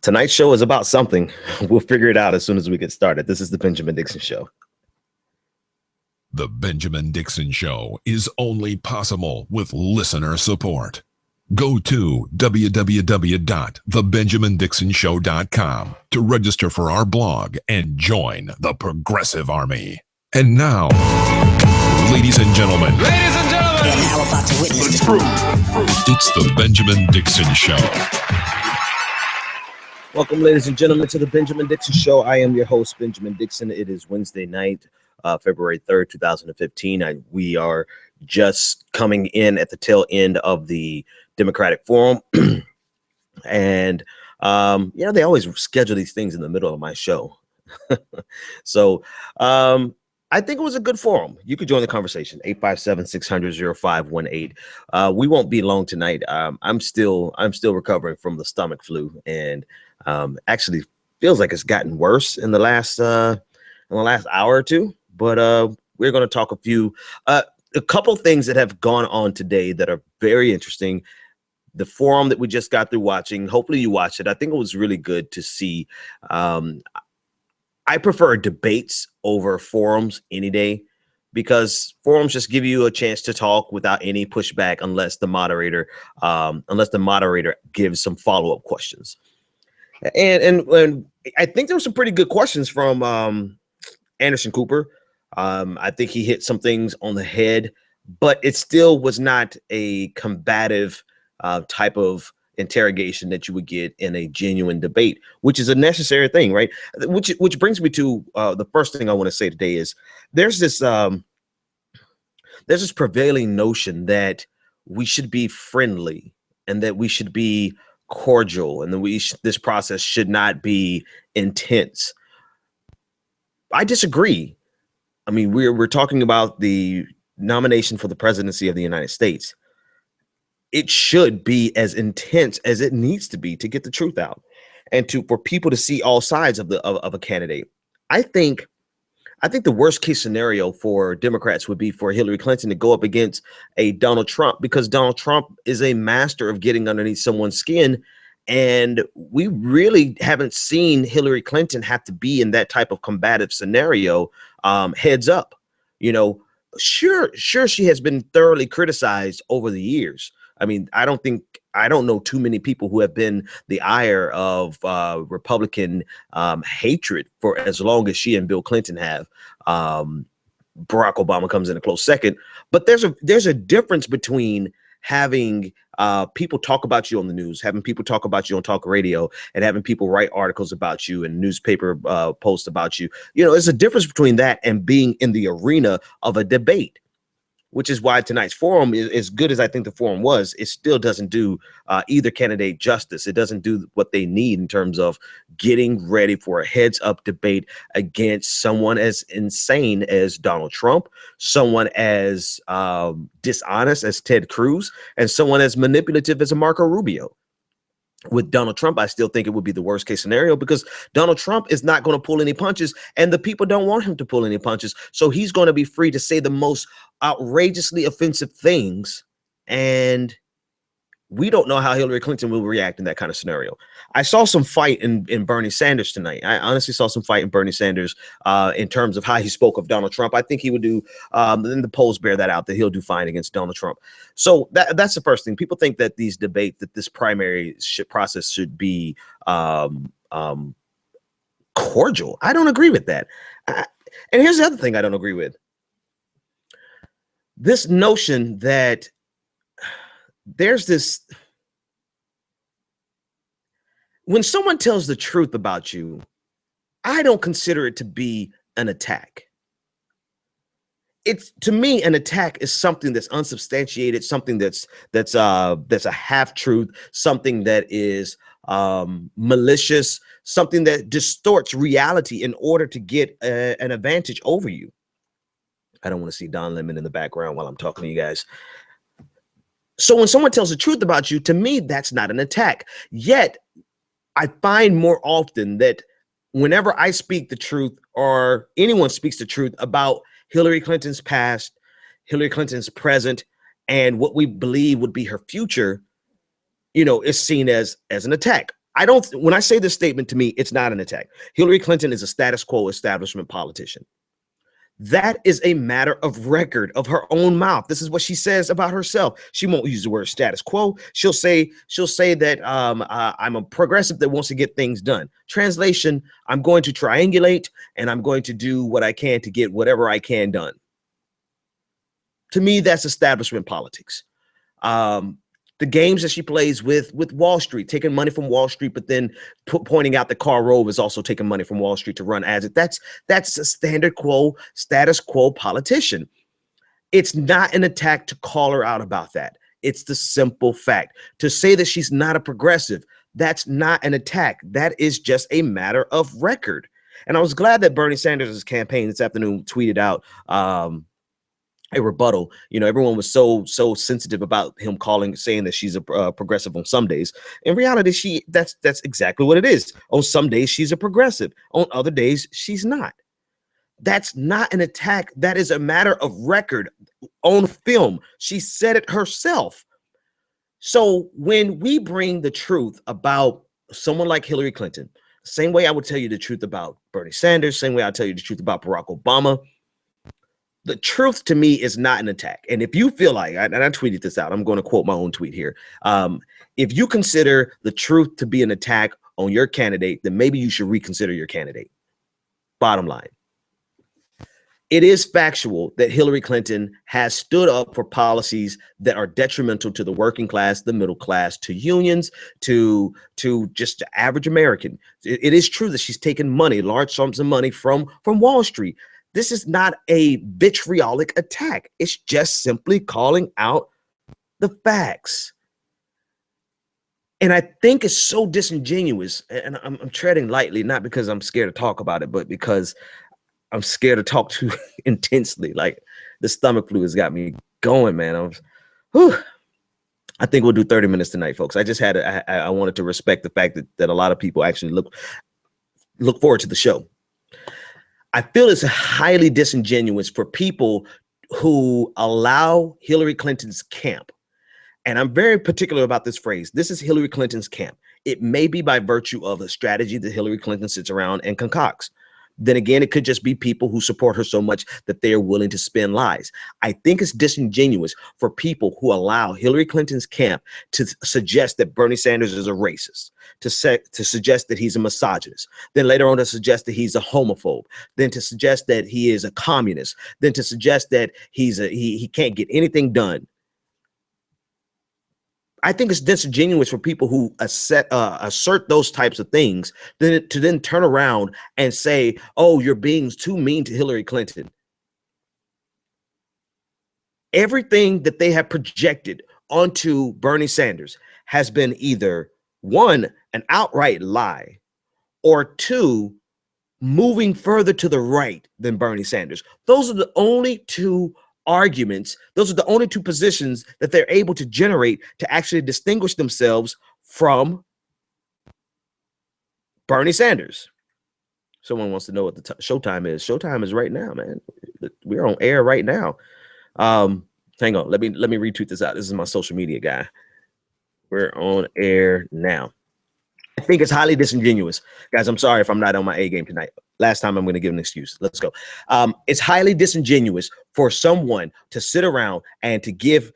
Tonight's show is about something. We'll figure it out as soon as we get started. This is the Benjamin Dixon Show. The Benjamin Dixon Show is only possible with listener support. Go to www.thebenjamindixonshow.com to register for our blog and join the Progressive Army. And now, ladies and gentlemen, you're now about to witness the truth. It's the Benjamin Dixon Show. Welcome, ladies and gentlemen, to the Benjamin Dixon Show. I am your host, Benjamin Dixon. It is Wednesday night, February 3rd, 2015. We are just coming in at the tail end of the Democratic Forum. And, they always schedule these things in the middle of my show. So I think it was a good forum. You could join the conversation, 857-600-0518. We won't be long tonight. I'm still recovering from the stomach flu, and actually feels like it's gotten worse in the last hour or two. But we're going to talk a couple things that have gone on today that are very interesting. The forum that we just got through watching, hopefully you watched it. I think it was really good to see. I prefer debates over forums any day, because forums just give you a chance to talk without any pushback unless the moderator gives some follow-up questions. And I think there were some pretty good questions from Anderson Cooper. I think he hit some things on the head, but it still was not a combative type of interrogation that you would get in a genuine debate, which is a necessary thing, right? Which brings me to the first thing I want to say today is there's this prevailing notion that we should be friendly and that we should be cordial and that this process should not be intense. I disagree. I mean, we're talking about the nomination for the presidency of the United States. It should be as intense as it needs to be to get the truth out and for people to see all sides of a candidate. I think the worst case scenario for Democrats would be for Hillary Clinton to go up against a Donald Trump, because Donald Trump is a master of getting underneath someone's skin. And we really haven't seen Hillary Clinton have to be in that type of combative scenario. Heads up, sure, she has been thoroughly criticized over the years. I mean, I don't know too many people who have been the ire of Republican hatred for as long as she and Bill Clinton have. Barack Obama comes in a close second, but there's a difference between having people talk about you on the news, having people talk about you on talk radio, and having people write articles about you and newspaper posts about you. There's a difference between that and being in the arena of a debate, which is why tonight's forum, is as good as I think the forum was, it still doesn't do either candidate justice. It doesn't do what they need in terms of getting ready for a heads-up debate against someone as insane as Donald Trump, someone as dishonest as Ted Cruz, and someone as manipulative as a Marco Rubio. With Donald Trump, I still think it would be the worst case scenario, because Donald Trump is not going to pull any punches, and the people don't want him to pull any punches. So he's going to be free to say the most outrageously offensive things. And we don't know how Hillary Clinton will react in that kind of scenario. I saw some fight in Bernie Sanders tonight. I honestly saw some fight in Bernie Sanders in terms of how he spoke of Donald Trump. I think he would do, then the polls bear that out, that he'll do fine against Donald Trump. So that's the first thing. People think that this primary process should be cordial. I don't agree with that. And here's the other thing I don't agree with. This notion that there's this, when someone tells the truth about you, I don't consider it to be an attack. It's, to me, an attack is something that's unsubstantiated, something that's a half truth, something that is malicious, something that distorts reality in order to get an advantage over you. I don't want to see Don Lemon in the background while I'm talking to you guys. So when someone tells the truth about you, to me, that's not an attack. Yet, I find more often that whenever I speak the truth, or anyone speaks the truth about Hillary Clinton's past, Hillary Clinton's present, and what we believe would be her future, is seen as an attack. when I say this statement, to me, it's not an attack. Hillary Clinton is a status quo establishment politician. That is a matter of record of her own mouth. This is what she says about herself. She won't use the word status quo. She'll say that I'm a progressive that wants to get things done. Translation, I'm going to triangulate and I'm going to do what I can to get whatever I can done. To me, that's establishment politics. The games that she plays with Wall Street, taking money from Wall Street, but then pointing out that Karl Rove is also taking money from Wall Street to run ads. That's a status quo politician. It's not an attack to call her out about that. It's the simple fact. To say that she's not a progressive, that's not an attack. That is just a matter of record. And I was glad that Bernie Sanders' campaign this afternoon tweeted out a rebuttal. You know, everyone was so sensitive about him saying that she's a progressive on some days. In reality, that's exactly what it is. On some days she's a progressive. On other days she's not. That's not an attack. That is a matter of record on film. She said it herself. So when we bring the truth about someone like Hillary Clinton, same way I would tell you the truth about Bernie Sanders, same way I'll tell you the truth about Barack Obama, the truth to me is not an attack. And if you feel like, and I tweeted this out, I'm going to quote my own tweet here. If you consider the truth to be an attack on your candidate, then maybe you should reconsider your candidate. Bottom line. It is factual that Hillary Clinton has stood up for policies that are detrimental to the working class, the middle class, to unions, to just the average American. It is true that she's taken money, large sums of money from Wall Street. This is not a vitriolic attack. It's just simply calling out the facts. And I think it's so disingenuous, and I'm treading lightly, not because I'm scared to talk about it, but because I'm scared to talk too intensely. Like the stomach flu has got me going, man. I think we'll do 30 minutes tonight, folks. I wanted to respect the fact that a lot of people actually look forward to the show. I feel it's highly disingenuous for people who allow Hillary Clinton's camp. And I'm very particular about this phrase. This is Hillary Clinton's camp. It may be by virtue of a strategy that Hillary Clinton sits around and concocts. Then again, it could just be people who support her so much that they are willing to spin lies. I think it's disingenuous for people who allow Hillary Clinton's camp to suggest that Bernie Sanders is a racist, to suggest that he's a misogynist, then later on to suggest that he's a homophobe, then to suggest that he is a communist, then to suggest that he can't get anything done. I think it's disingenuous for people who assert those types of things to then turn around and say, oh, you're being too mean to Hillary Clinton. Everything that they have projected onto Bernie Sanders has been either one, an outright lie, or two, moving further to the right than Bernie Sanders. Those are the only two arguments. Those are the only two positions that they're able to generate to actually distinguish themselves from Bernie Sanders. Someone wants to know what the showtime is. Showtime is right now, man. We're on air right now. Hang on. Let me retweet this out. This is my social media guy. We're on air now. I think it's highly disingenuous. Guys, I'm sorry if I'm not on my A game tonight. Last time I'm going to give an excuse. Let's go. It's highly disingenuous for someone to sit around and to give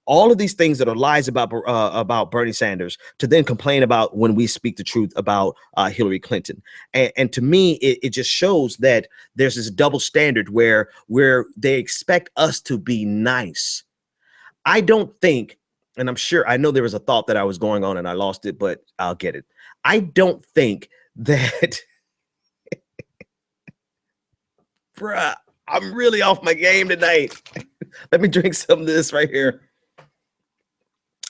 all of these things that are lies about Bernie Sanders to then complain about when we speak the truth about Hillary Clinton. And to me, it just shows that there's this double standard where they expect us to be nice. I don't think, and I'm sure, I know there was a thought that I was going on and I lost it, but I'll get it. I don't think that, bruh, I'm really off my game tonight. Let me drink some of this right here.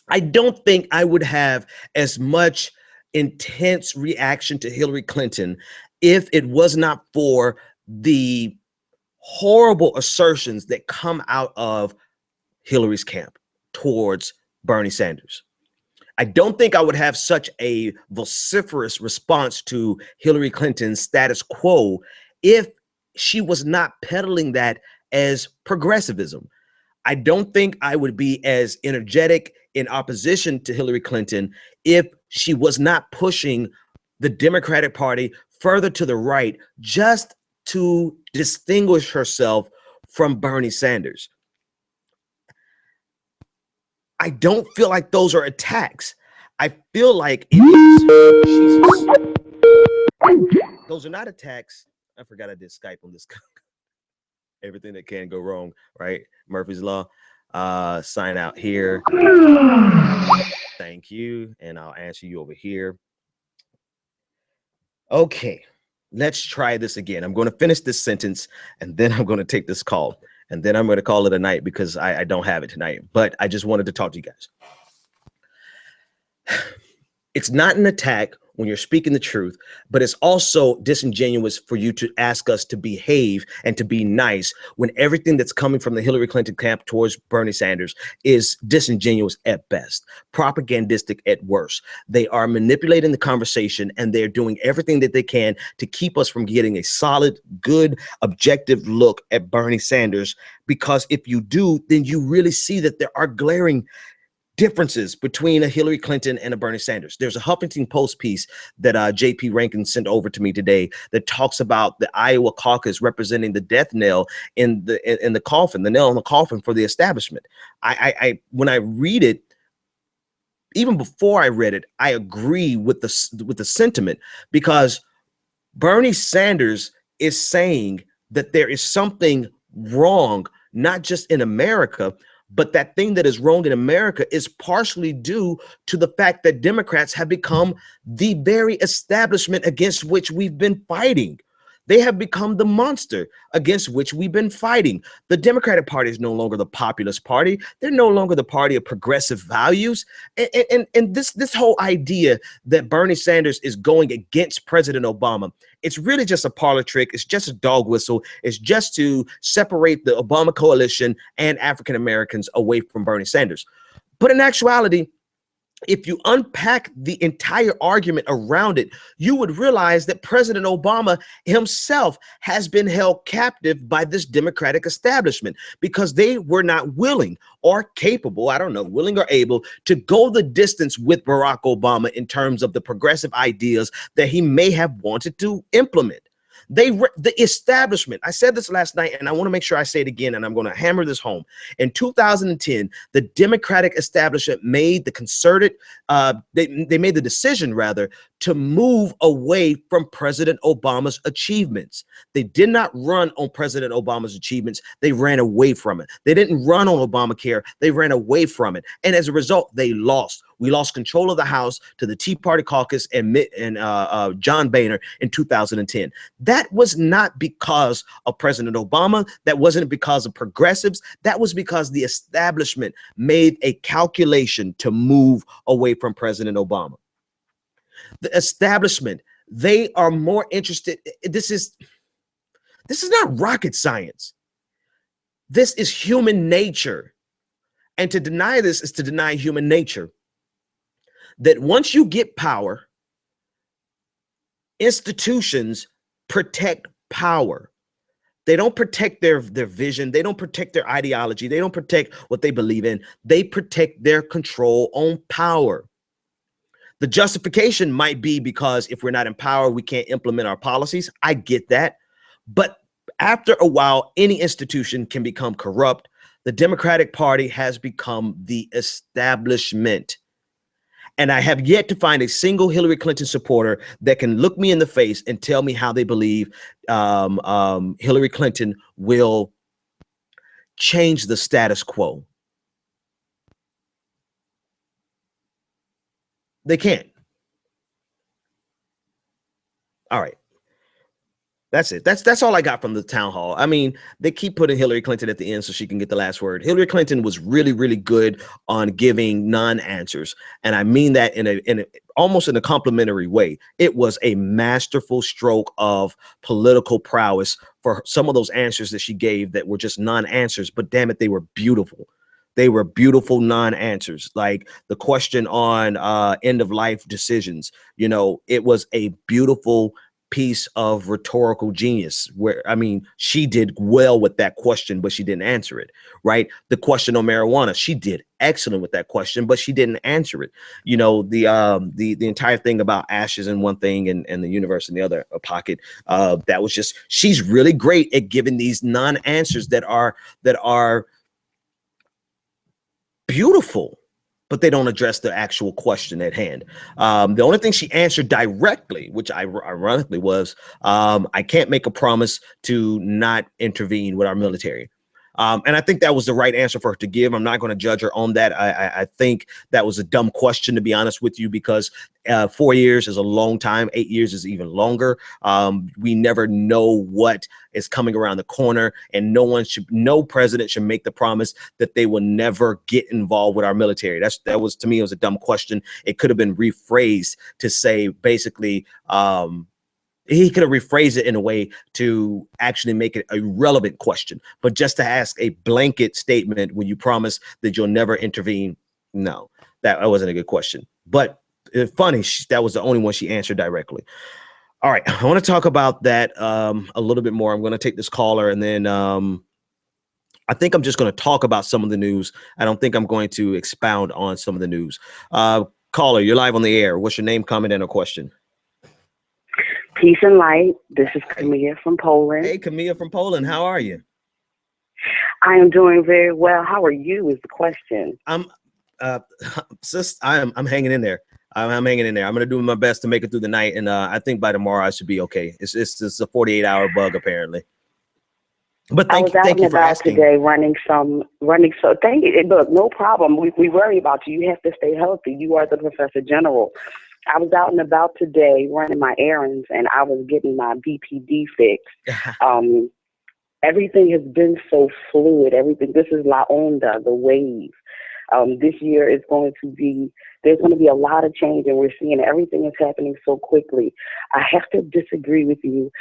I don't think I would have as much intense reaction to Hillary Clinton if it was not for the horrible assertions that come out of Hillary's camp towards Bernie Sanders. I don't think I would have such a vociferous response to Hillary Clinton's status quo if she was not peddling that as progressivism. I don't think I would be as energetic in opposition to Hillary Clinton if she was not pushing the Democratic Party further to the right just to distinguish herself from Bernie Sanders. I don't feel like those are attacks. I feel like it is. Jesus. Those are not attacks. I forgot I did Skype on this. Everything that can go wrong, right? Murphy's Law. Sign out here. Thank you. And I'll answer you over here. Okay, let's try this again. I'm going to finish this sentence and then I'm going to take this call. And then I'm going to call it a night because I don't have it tonight. But I just wanted to talk to you guys. It's not an attack when you're speaking the truth, but it's also disingenuous for you to ask us to behave and to be nice when everything that's coming from the Hillary Clinton camp towards Bernie Sanders is disingenuous at best, propagandistic at worst. They are manipulating the conversation and they're doing everything that they can to keep us from getting a solid, good, objective look at Bernie Sanders. Because if you do, then you really see that there are glaring differences between a Hillary Clinton and a Bernie Sanders. There's a Huffington Post piece that JP Rankin sent over to me today that talks about the Iowa caucus representing the death knell in the coffin, the nail in the coffin for the establishment. I when I read it, even before I read it, I agree with the sentiment, because Bernie Sanders is saying that there is something wrong, not just in America, but that thing that is wrong in America is partially due to the fact that Democrats have become the very establishment against which we've been fighting. They have become the monster against which we've been fighting. The Democratic Party is no longer the populist party. They're no longer the party of progressive values. And this whole idea that Bernie Sanders is going against President Obama, it's really just a parlor trick. It's just a dog whistle. It's just to separate the Obama coalition and African Americans away from Bernie Sanders. But in actuality, if you unpack the entire argument around it, you would realize that President Obama himself has been held captive by this Democratic establishment because they were not willing or capable, I don't know, willing or able to go the distance with Barack Obama in terms of the progressive ideas that he may have wanted to implement. The establishment, I said this last night, and I want to make sure I say it again, and I'm going to hammer this home. In 2010, the Democratic establishment made the concerted, they made the decision, rather, to move away from President Obama's achievements. They did not run on President Obama's achievements. They ran away from it. They didn't run on Obamacare. They ran away from it. And as a result, they lost. We lost control of the House to the Tea Party caucus and John Boehner in 2010. That was not because of President Obama. That wasn't because of progressives. That was because the establishment made a calculation to move away from President Obama. The establishment, they are more interested. This is not rocket science. This is human nature. And to deny this is to deny human nature. That once you get power, institutions protect power. They don't protect their vision. They don't protect their ideology. They don't protect what they believe in. They protect their control on power. The justification might be because if we're not in power, we can't implement our policies. I get that. But after a while, any institution can become corrupt. The Democratic Party has become the establishment. And I have yet to find a single Hillary Clinton supporter that can look me in the face and tell me how they believe Hillary Clinton will change the status quo. They can't. All right. That's it. That's all I got from the town hall. I mean, they keep putting Hillary Clinton at the end so she can get the last word. Hillary Clinton was really, really good on giving non-answers. And I mean that in a almost in a complimentary way. It was a masterful stroke of political prowess for some of those answers that she gave that were just non-answers, but damn it, they were beautiful. They were beautiful non-answers, like the question on end of life decisions. You know, it was a beautiful piece of rhetorical genius where, I mean, she did well with that question, but she didn't answer it, right? The question on marijuana, she did excellent with that question, but she didn't answer it. You know, the entire thing about ashes in one thing and the universe in the other pocket, that was just, she's really great at giving these non-answers that are beautiful, but they don't address the actual question at hand. The only thing she answered directly, which ironically was, I can't make a promise to not intervene with our military. And I think that was the right answer for her to give. I'm not going to judge her on that. I think that was a dumb question, to be honest with you, because 4 years is a long time. 8 years is even longer. We never know what is coming around the corner, and no president should make the promise that they will never get involved with our military. That was, to me, it was a dumb question. It could have been rephrased to say basically, he could have rephrased it in a way to actually make it a relevant question, but just to ask a blanket statement when you promise that you'll never intervene, no, that wasn't a good question. But it's funny, that was the only one she answered directly. All right, I want to talk about that a little bit more. I'm going to take this caller, and then I think I'm just going to talk about some of the news. I don't think I'm going to expound on some of the news. Caller, you're live on the air. What's your name, comment, and a question? Peace and light. This is Camilla from Poland. Hey, Camilla from Poland. How are you? I am doing very well. How are you is the question. Sis, I'm hanging in there. I'm hanging in there. I'm going to do my best to make it through the night. And I think by tomorrow I should be okay. It's a 48-hour bug, apparently. But thank you for asking. Today running so thank you. Look, no problem. We worry about you. You have to stay healthy. You are the Professor General. I was out and about today running my errands, and I was getting my BPD fixed. Everything has been so fluid. This is La Onda, the wave. This year is there's going to be a lot of change, and we're seeing everything is happening so quickly. I have to disagree with you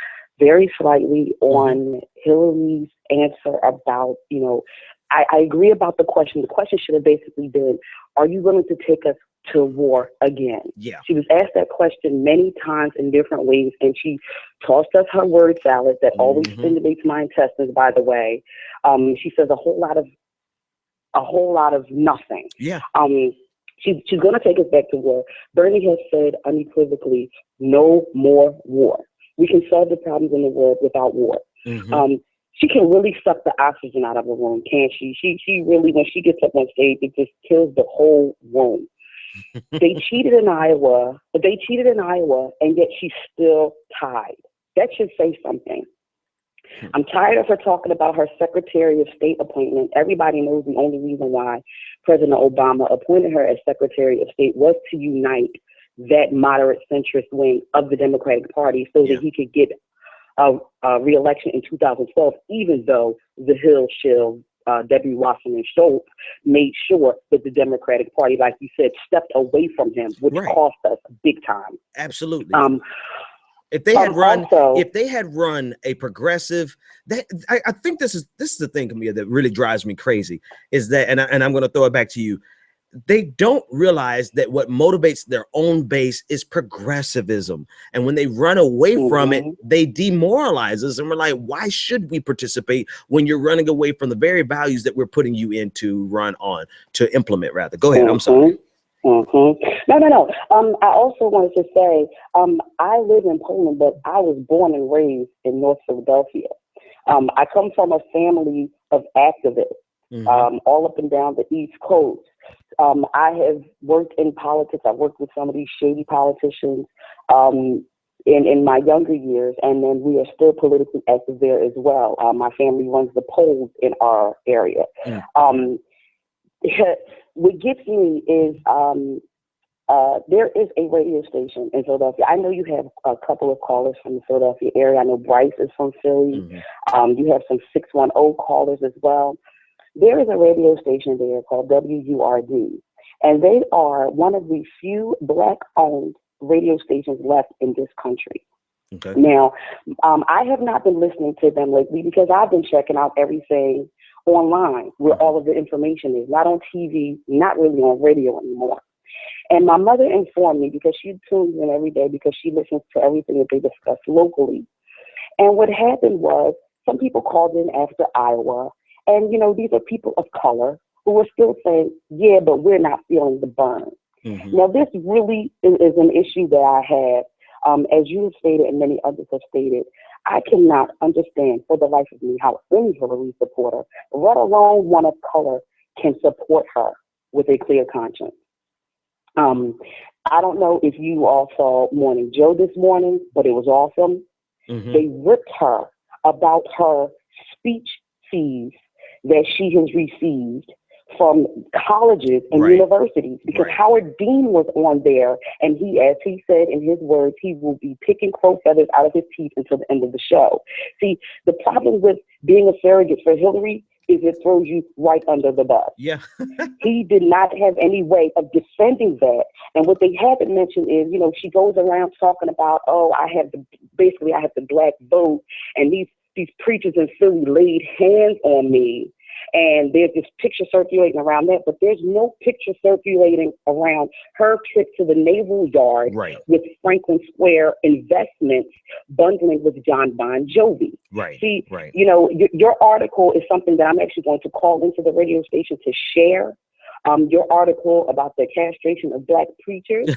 very slightly on Hillary's answer about, I agree about the question. The question should have basically been, are you willing to take us to war again? Yeah. She was asked that question many times in different ways, and she tossed us her word salad that always stimulates my intestines, by the way. She says a whole lot of nothing. Yeah. She's going to take us back to war. Bernie has said unequivocally, no more war. We can solve the problems in the world without war. She can really suck the oxygen out of a room, can't she? She really, when she gets up on stage, it just kills the whole room. They cheated in Iowa, and yet she's still tied. That should say something. I'm tired of her talking about her Secretary of State appointment. Everybody knows the only reason why President Obama appointed her as Secretary of State was to unite that moderate centrist wing of the Democratic Party so that he could get a re-election in 2012, even though the Hill shill, Debbie Wasserman Schultz, made sure that the Democratic Party, like you said, stepped away from him, which cost us big time. Absolutely. If they had run a progressive, I think this is the thing, Camille, that really drives me crazy is that, and I'm going to throw it back to you. They don't realize that what motivates their own base is progressivism. And when they run away from it, they demoralize us. And we're like, why should we participate when you're running away from the very values that we're putting you in to run on, to implement, rather? Go ahead. I'm sorry. No. I also wanted to say, I live in Poland, but I was born and raised in North Philadelphia. I come from a family of activists, all up and down the East Coast. I have worked in politics. I've worked with some of these shady politicians in my younger years, and then we are still politically active there as well. My family runs the polls in our area. What gets me is there is a radio station in Philadelphia. I know you have a couple of callers from the Philadelphia area. I know Bryce is from Philly. You have some 610 callers as well. There is a radio station there called WURD, and they are one of the few Black-owned radio stations left in this country. Okay. Now, I have not been listening to them lately because I've been checking out everything online where all of the information is, not on TV, not really on radio anymore. And my mother informed me, because she tunes in every day, because she listens to everything that they discuss locally. And what happened was, some people called in after Iowa, and these are people of color who were still saying, yeah, but we're not feeling the burn. Now, this really is an issue that I have. As you have stated and many others have stated, I cannot understand for the life of me how any Hillary supporter, let alone one of color, can support her with a clear conscience. I don't know if you all saw Morning Joe this morning, but it was awesome. They ripped her about her speech fees that she has received from colleges and universities, because Howard Dean was on there, and he, as he said in his words, he will be picking crow feathers out of his teeth until the end of the show. See, the problem with being a surrogate for Hillary is it throws you right under the bus. Yeah. He did not have any way of defending that. And what they haven't mentioned is, she goes around talking about, I have the black vote, and these preachers in Philly laid hands on me. And there's this picture circulating around that, but there's no picture circulating around her trip to the Naval Yard with Franklin Square Investments bundling with John Bon Jovi. See, your article is something that I'm actually going to call into the radio station to share. Your article about the castration of black preachers.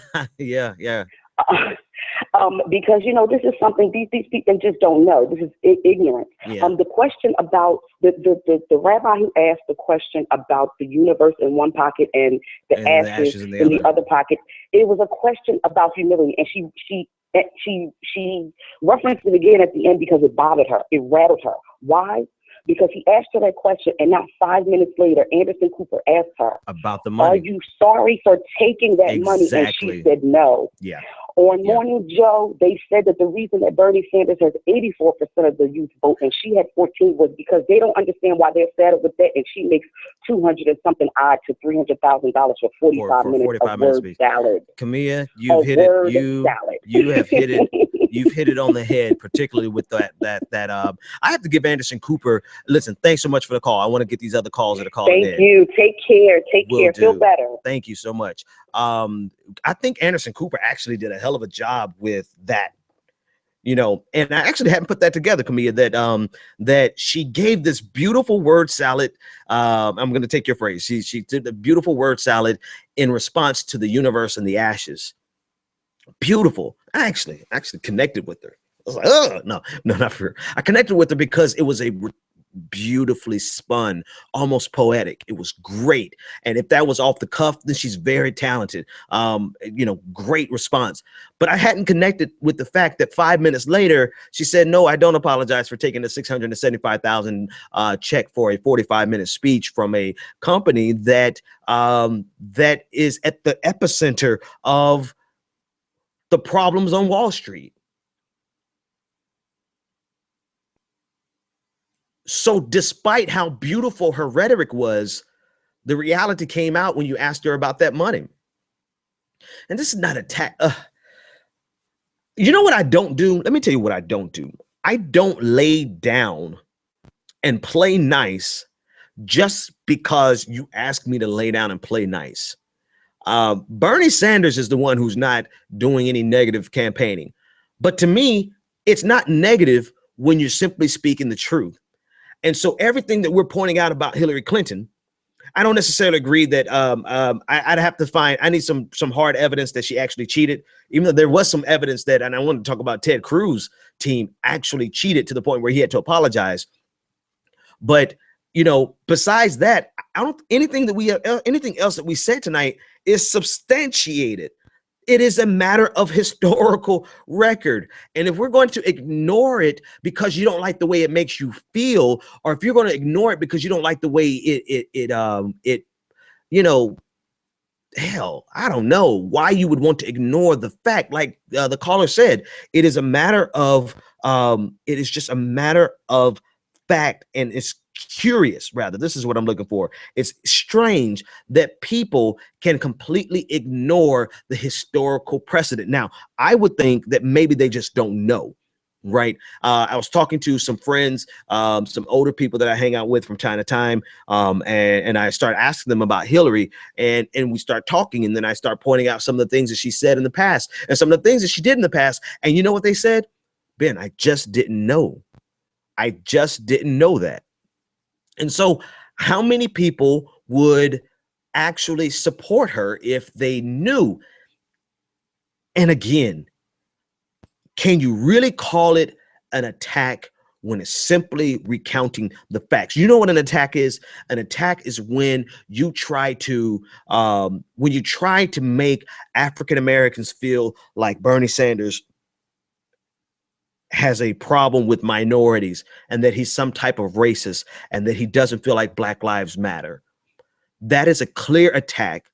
Because this is something these people just don't know. This is ignorance. The question about the rabbi who asked the question about the universe in one pocket and the ashes in the other pocket, it was a question about humility, and she referenced it again at the end because it bothered her, it rattled her. Why? Because he asked her that question, and not 5 minutes later, Anderson Cooper asked her about the money. Are you sorry for taking that money? And she said no. On Morning Joe, they said that the reason that Bernie Sanders has 84% of the youth vote and she had 14 was because they don't understand why they're saddled with that, and she makes $200 and something odd to $300,000 for 45 minutes of word salad. Camilla, you have hit it. You've hit it on the head, particularly with that. I have to give Anderson Cooper. Listen, thanks so much for the call. I want to get these other calls that are calling in. Thank you. Take care. Feel better. Thank you so much. I think Anderson Cooper actually did a hell of a job with that. And I actually hadn't put that together, Camilla, that she gave this beautiful word salad. I'm going to take your phrase. She did a beautiful word salad in response to the universe and the ashes. Beautiful. I actually connected with her. I was like, oh, no, not for her. I connected with her because it was a beautifully spun, almost poetic. It was great. And if that was off the cuff, then she's very talented. Great response. But I hadn't connected with the fact that 5 minutes later, she said, no, I don't apologize for taking the $675,000 check for a 45-minute speech from a company that is at the epicenter of the problems on Wall Street. So despite how beautiful her rhetoric was, the reality came out when you asked her about that money. And this is not attack. You know what I don't do? Let me tell you what I don't do. I don't lay down and play nice just because you ask me to lay down and play nice. Bernie Sanders is the one who's not doing any negative campaigning. But to me, it's not negative when you're simply speaking the truth. And so everything that we're pointing out about Hillary Clinton, I don't necessarily agree that I'd have to find, I need some hard evidence that she actually cheated, even though there was some evidence that, and I want to talk about Ted Cruz's team actually cheated to the point where he had to apologize. But, besides that, anything else that we said tonight is substantiated. It is a matter of historical record. And if we're going to ignore it because you don't like the way it makes you feel, or if you're going to ignore it because you don't like the way hell, I don't know why you would want to ignore the fact. Like the caller said, it is just a matter of fact, and it's curious, rather. This is what I'm looking for. It's strange that people can completely ignore the historical precedent. Now, I would think that maybe they just don't know. Right. I was talking to some friends, some older people that I hang out with from time to time. And I start asking them about Hillary, and we start talking. And then I start pointing out some of the things that she said in the past and some of the things that she did in the past. And you know what they said? Ben, I just didn't know. I just didn't know that. And so how many people would actually support her if they knew? And again, can you really call it an attack when it's simply recounting the facts? You know what an attack is? An attack is when you try to make African Americans feel like Bernie Sanders has a problem with minorities and that he's some type of racist and that he doesn't feel like Black Lives Matter. That is a clear attack.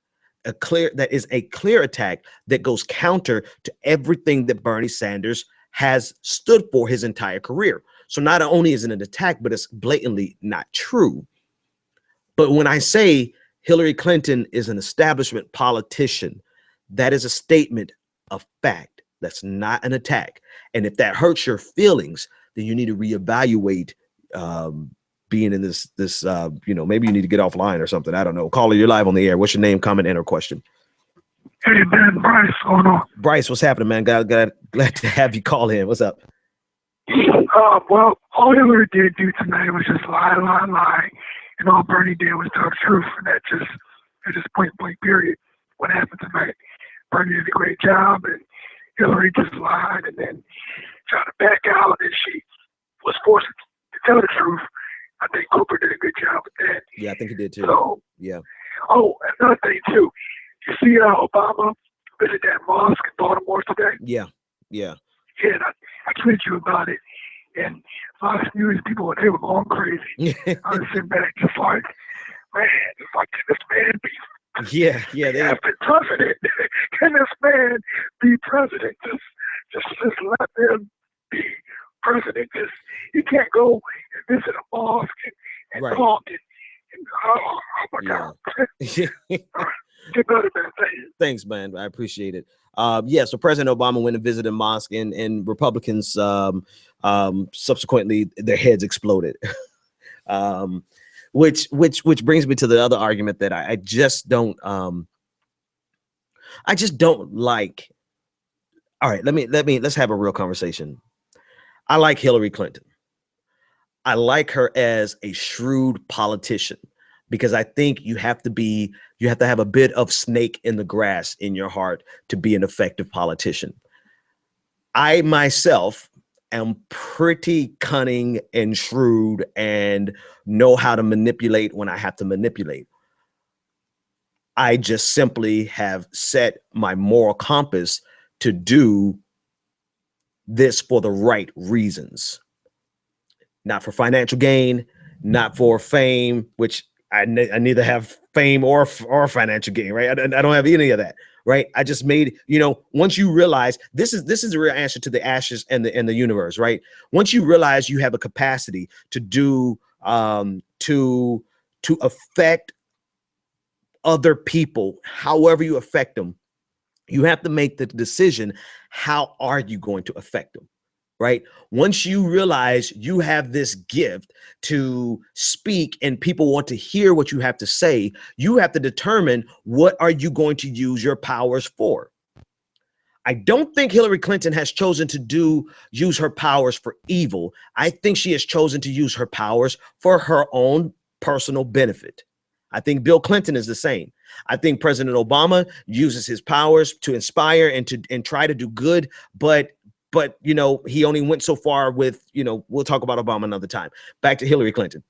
That is a clear attack that goes counter to everything that Bernie Sanders has stood for his entire career. So not only is it an attack, but it's blatantly not true. But when I say Hillary Clinton is an establishment politician, that is a statement of fact. That's not an attack. And if that hurts your feelings, then you need to reevaluate being in this, maybe you need to get offline or something. I don't know. Caller, you're live on the air. What's your name, comment, and or question? Hey, Ben, Bryce, what's going on? Bryce, what's happening, man? Glad to have you call in. What's up? Well, all Hillary did do tonight was just lie. And all Bernie did was tell the truth. And that's just point blank, period. What happened tonight? Bernie did a great job, and Hillary just lied and then tried to back out, and she was forced to tell the truth. I think Cooper did a good job with that. Yeah, I think he did too. So, yeah. Oh, another thing too. You see Obama visit that mosque in Baltimore today? Yeah. Yeah, and I tweeted you about it. And Fox News people, they were going crazy. I was sitting back just like, man, it's like, can this man be Yeah, they have been president? Can this man be president? Just let him be president. You can't go and visit a mosque and right. talk and oh my God. Get better than that. Thanks, man. I appreciate it. So President Obama went and visited a mosque, and Republicans subsequently their heads exploded. Which brings me to the other argument that I just don't like. All right, let's have a real conversation. I like Hillary Clinton. I like her as a shrewd politician because I think you have to have a bit of snake in the grass in your heart to be an effective politician. I myself am pretty cunning and shrewd and know how to manipulate when I have to manipulate. I just simply have set my moral compass to do this for the right reasons, not for financial gain, not for fame, which I neither have fame or financial gain, right? I don't have any of that, right? I just made, once you realize this is the real answer to the ashes and the universe, right? Once you realize you have a capacity to do, to affect other people, however you affect them, you have to make the decision, how are you going to affect them? Right? Once you realize you have this gift to speak and people want to hear what you have to say, you have to determine what are you going to use your powers for. I don't think Hillary Clinton has chosen to use her powers for evil. I think she has chosen to use her powers for her own personal benefit. I think Bill Clinton is the same. I think President Obama uses his powers to inspire and try to do good, but he only went so far with, we'll talk about Obama another time. Back to Hillary Clinton.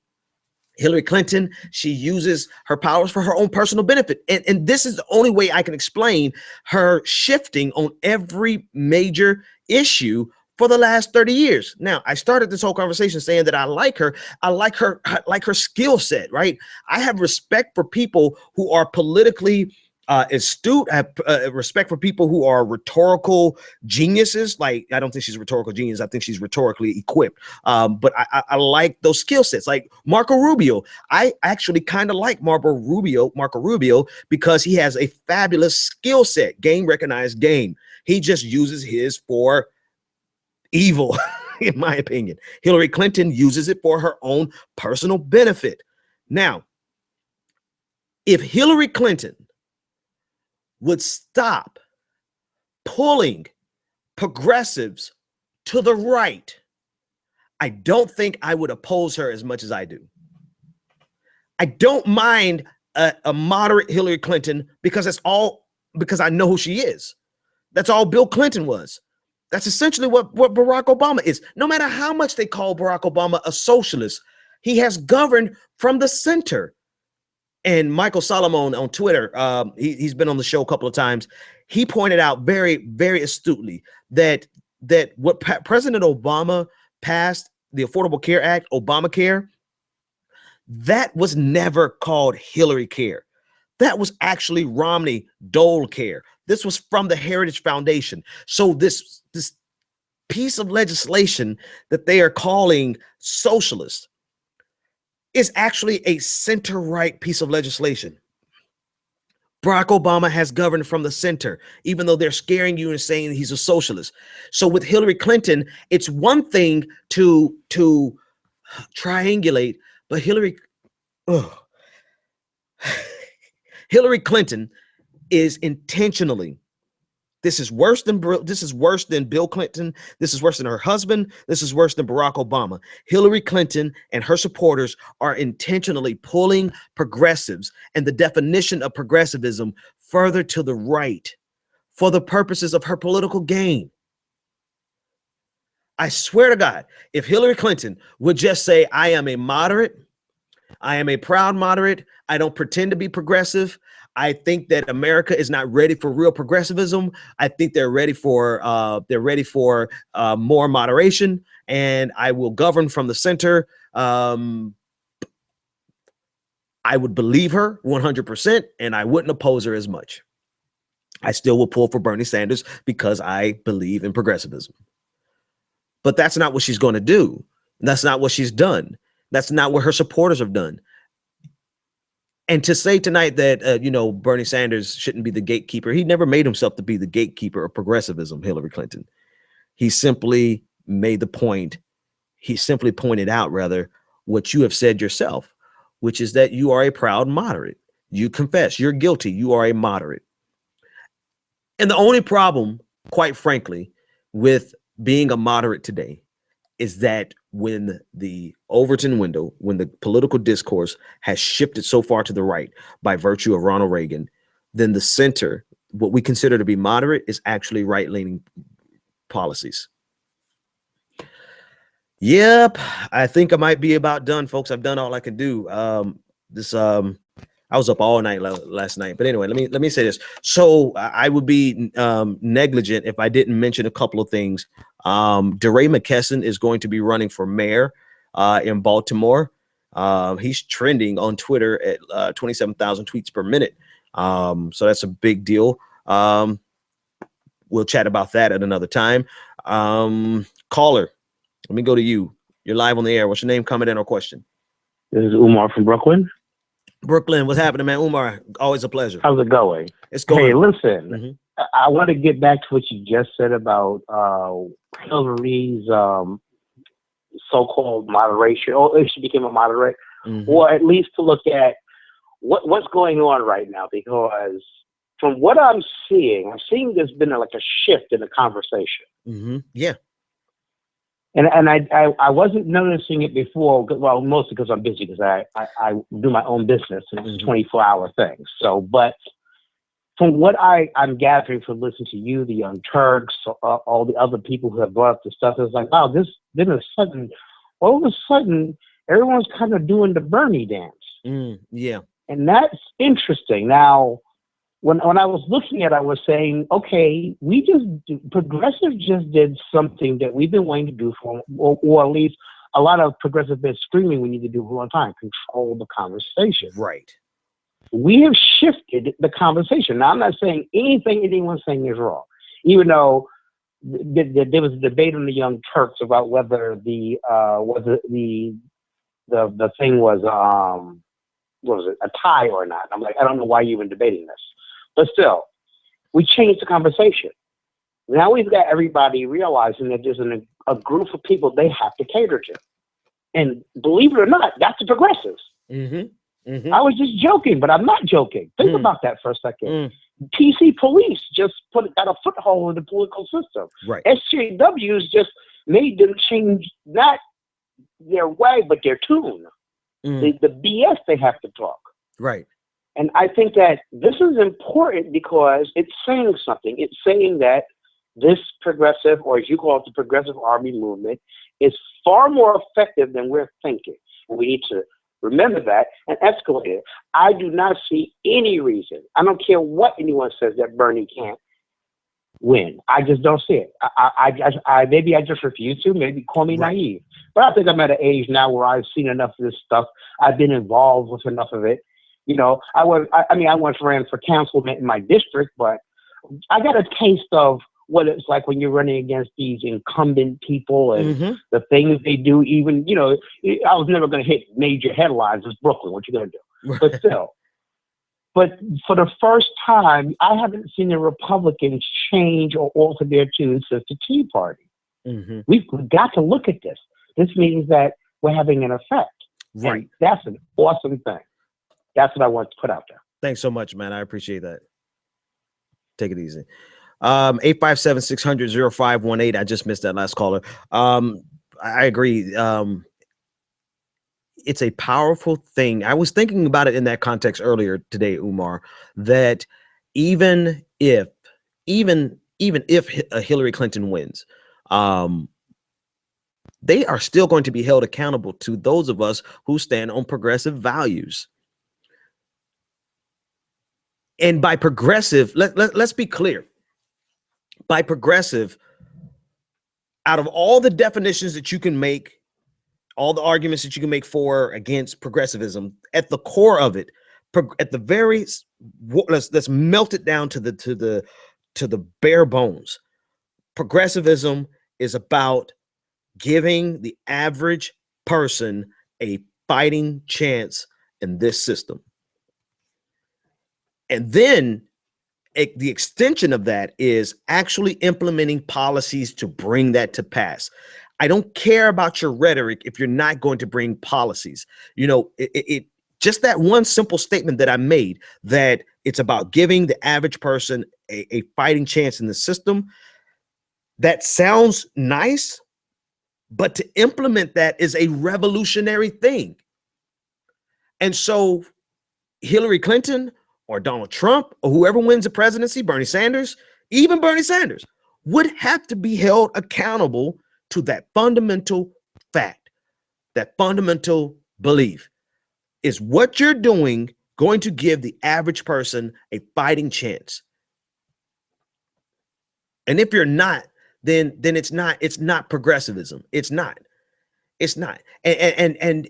Hillary Clinton, she uses her powers for her own personal benefit. And this is the only way I can explain her shifting on every major issue for the last 30 years. Now, I started this whole conversation saying that I like her skill set, right? I have respect for people who are politically astute. I have respect for people who are rhetorical geniuses. Like, I don't think she's a rhetorical genius. I think she's rhetorically equipped. But I like those skill sets. Like Marco Rubio. I actually kind of like Marco Rubio because he has a fabulous skill set, game recognized game. He just uses his for evil. in my opinion. Hillary Clinton uses it for her own personal benefit. Now, if Hillary Clinton would stop pulling progressives to the right, I don't think I would oppose her as much as I do. I don't mind a moderate Hillary Clinton because I know who she is. That's all Bill Clinton was. That's essentially what Barack Obama is. No matter how much they call Barack Obama a socialist, he has governed from the center. And Michael Solomon on Twitter, he's been on the show a couple of times. He pointed out very, very astutely that what President Obama passed, the Affordable Care Act, Obamacare, that was never called Hillary Care. That was actually Romney Dole Care. This was from the Heritage Foundation. So this piece of legislation that they are calling socialist is actually a center-right piece of legislation. Barack Obama has governed from the center, even though they're scaring you and saying he's a socialist. So with Hillary Clinton, it's one thing to triangulate, but Hillary Clinton is intentionally. This is worse than Bill Clinton. This is worse than her husband. This is worse than Barack Obama. Hillary Clinton and her supporters are intentionally pulling progressives and the definition of progressivism further to the right for the purposes of her political gain. I swear to God, if Hillary Clinton would just say, I am a moderate, I am a proud moderate, I don't pretend to be progressive, I think that America is not ready for real progressivism. I think they're ready for more moderation, and I will govern from the center. I would believe her 100%, and I wouldn't oppose her as much. I still will pull for Bernie Sanders because I believe in progressivism. But that's not what she's going to do. That's not what she's done. That's not what her supporters have done. And to say tonight that, Bernie Sanders shouldn't be the gatekeeper, he never made himself to be the gatekeeper of progressivism, Hillary Clinton. He simply made the point. He simply pointed out, rather, what you have said yourself, which is that you are a proud moderate. You confess you're guilty. You are a moderate. And the only problem, quite frankly, with being a moderate today is that when the Overton window, when the political discourse has shifted so far to the right by virtue of Ronald Reagan, then the center, what we consider to be moderate, is actually right-leaning policies. Yep, I think I might be about done, folks. I've done all I can do. I was up all night last night, but anyway, let me say this. So I would be negligent if I didn't mention a couple of things. DeRay McKesson is going to be running for mayor in Baltimore. He's trending on Twitter at 27,000 tweets per minute. So that's a big deal. We'll chat about that at another time. Caller, let me go to you. You're live on the air. What's your name, comment, and or question? This is Umar from Brooklyn. Brooklyn, what's happening, man? Umar, always a pleasure. How's it going? It's going. Hey, listen, I want to get back to what you just said about Hillary's so-called moderation, or if she became a moderate, or at least to look at what's going on right now, because from what I'm seeing there's been like a shift in the conversation. Yeah. And I wasn't noticing it before, well, mostly because I'm busy, because I do my own business and it's a 24-hour thing. So, but from what I'm gathering from listening to you, the Young Turks, all the other people who have brought up the stuff, it's like, wow, all of a sudden, everyone's kind of doing the Bernie dance. Yeah. And that's interesting. Now, when I was looking at it, I was saying, okay, progressives just did something that we've been waiting to do or at least a lot of progressives have been screaming we need to do for a long time: control the conversation. Right. We have shifted the conversation. Now, I'm not saying anything anyone's saying is wrong, even though there was a debate on the Young Turks about whether the thing was what was it, a tie or not. I'm like, I don't know why you're even debating this. But still, we changed the conversation. Now we've got everybody realizing that there's a group of people they have to cater to. And believe it or not, that's the progressives. I was just joking, but I'm not joking. Think about that for a second. PC police just got a foothold in the political system. Right. SJWs just made them change not their way, but their tune. The BS they have to talk. Right. And I think that this is important because it's saying something. It's saying that this progressive, or as you call it, the progressive army movement, is far more effective than we're thinking. And we need to remember that and escalate it. I do not see any reason. I don't care what anyone says that Bernie can't win. I just don't see it. I maybe I just refuse to. Maybe call me naive. But I think I'm at an age now where I've seen enough of this stuff. I've been involved with enough of it. You know, I once ran for councilman in my district, but I got a taste of what it's like when you're running against these incumbent people and the things they do. Even, you know, I was never going to hit major headlines. It's Brooklyn. What you going to do? But still. But for the first time, I haven't seen the Republicans change or alter their tune since the Tea Party. We've got to look at this. This means that we're having an effect. Right. And that's an awesome thing. That's what I want to put out there. Thanks so much, man. I appreciate that. Take it easy. 857-600-0518. I just missed that last caller. I agree. It's a powerful thing. I was thinking about it in that context earlier today, Umar, that even if Hillary Clinton wins, they are still going to be held accountable to those of us who stand on progressive values. And by progressive, let's be clear. By progressive, out of all the definitions that you can make, all the arguments that you can make for or against progressivism, at the core of it, at the very, let's melt it down to the bare bones. Progressivism is about giving the average person a fighting chance in this system. And then the extension of that is actually implementing policies to bring that to pass. I don't care about your rhetoric if you're not going to bring policies. You know, it just that one simple statement that I made, that it's about giving the average person a fighting chance in the system. That sounds nice, but to implement that is a revolutionary thing. And so Hillary Clinton or Donald Trump or whoever wins the presidency, Bernie Sanders, even Bernie Sanders, would have to be held accountable to that fundamental fact, that fundamental belief. Is what you're doing going to give the average person a fighting chance? And if you're not, then it's not progressivism. It's not. And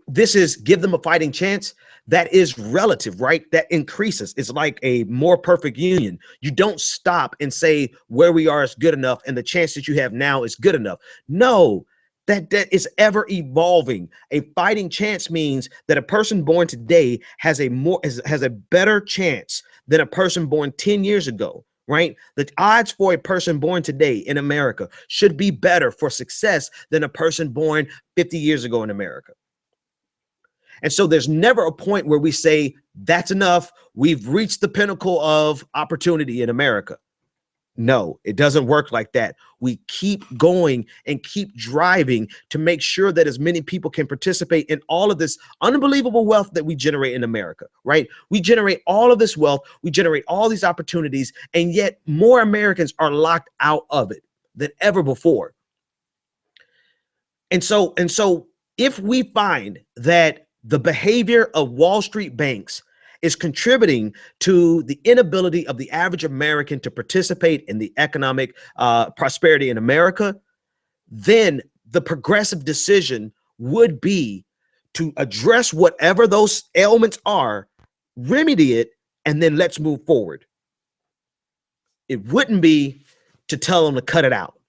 this is give them a fighting chance. That is relative, right? That increases. It's like a more perfect union. You don't stop and say where we are is good enough and the chance that you have now is good enough. No, that is ever evolving. A fighting chance means that a person born today has a better chance than a person born 10 years ago, right? The odds for a person born today in America should be better for success than a person born 50 years ago in America. And so there's never a point where we say that's enough. We've reached the pinnacle of opportunity in America. No, it doesn't work like that. We keep going and keep driving to make sure that as many people can participate in all of this unbelievable wealth that we generate in America, right? We generate all of this wealth. We generate all these opportunities, and yet more Americans are locked out of it than ever before. And so if we find that the behavior of Wall Street banks is contributing to the inability of the average American to participate in the economic prosperity in America, then the progressive decision would be to address whatever those ailments are, remedy it, and then let's move forward. It wouldn't be to tell them to cut it out.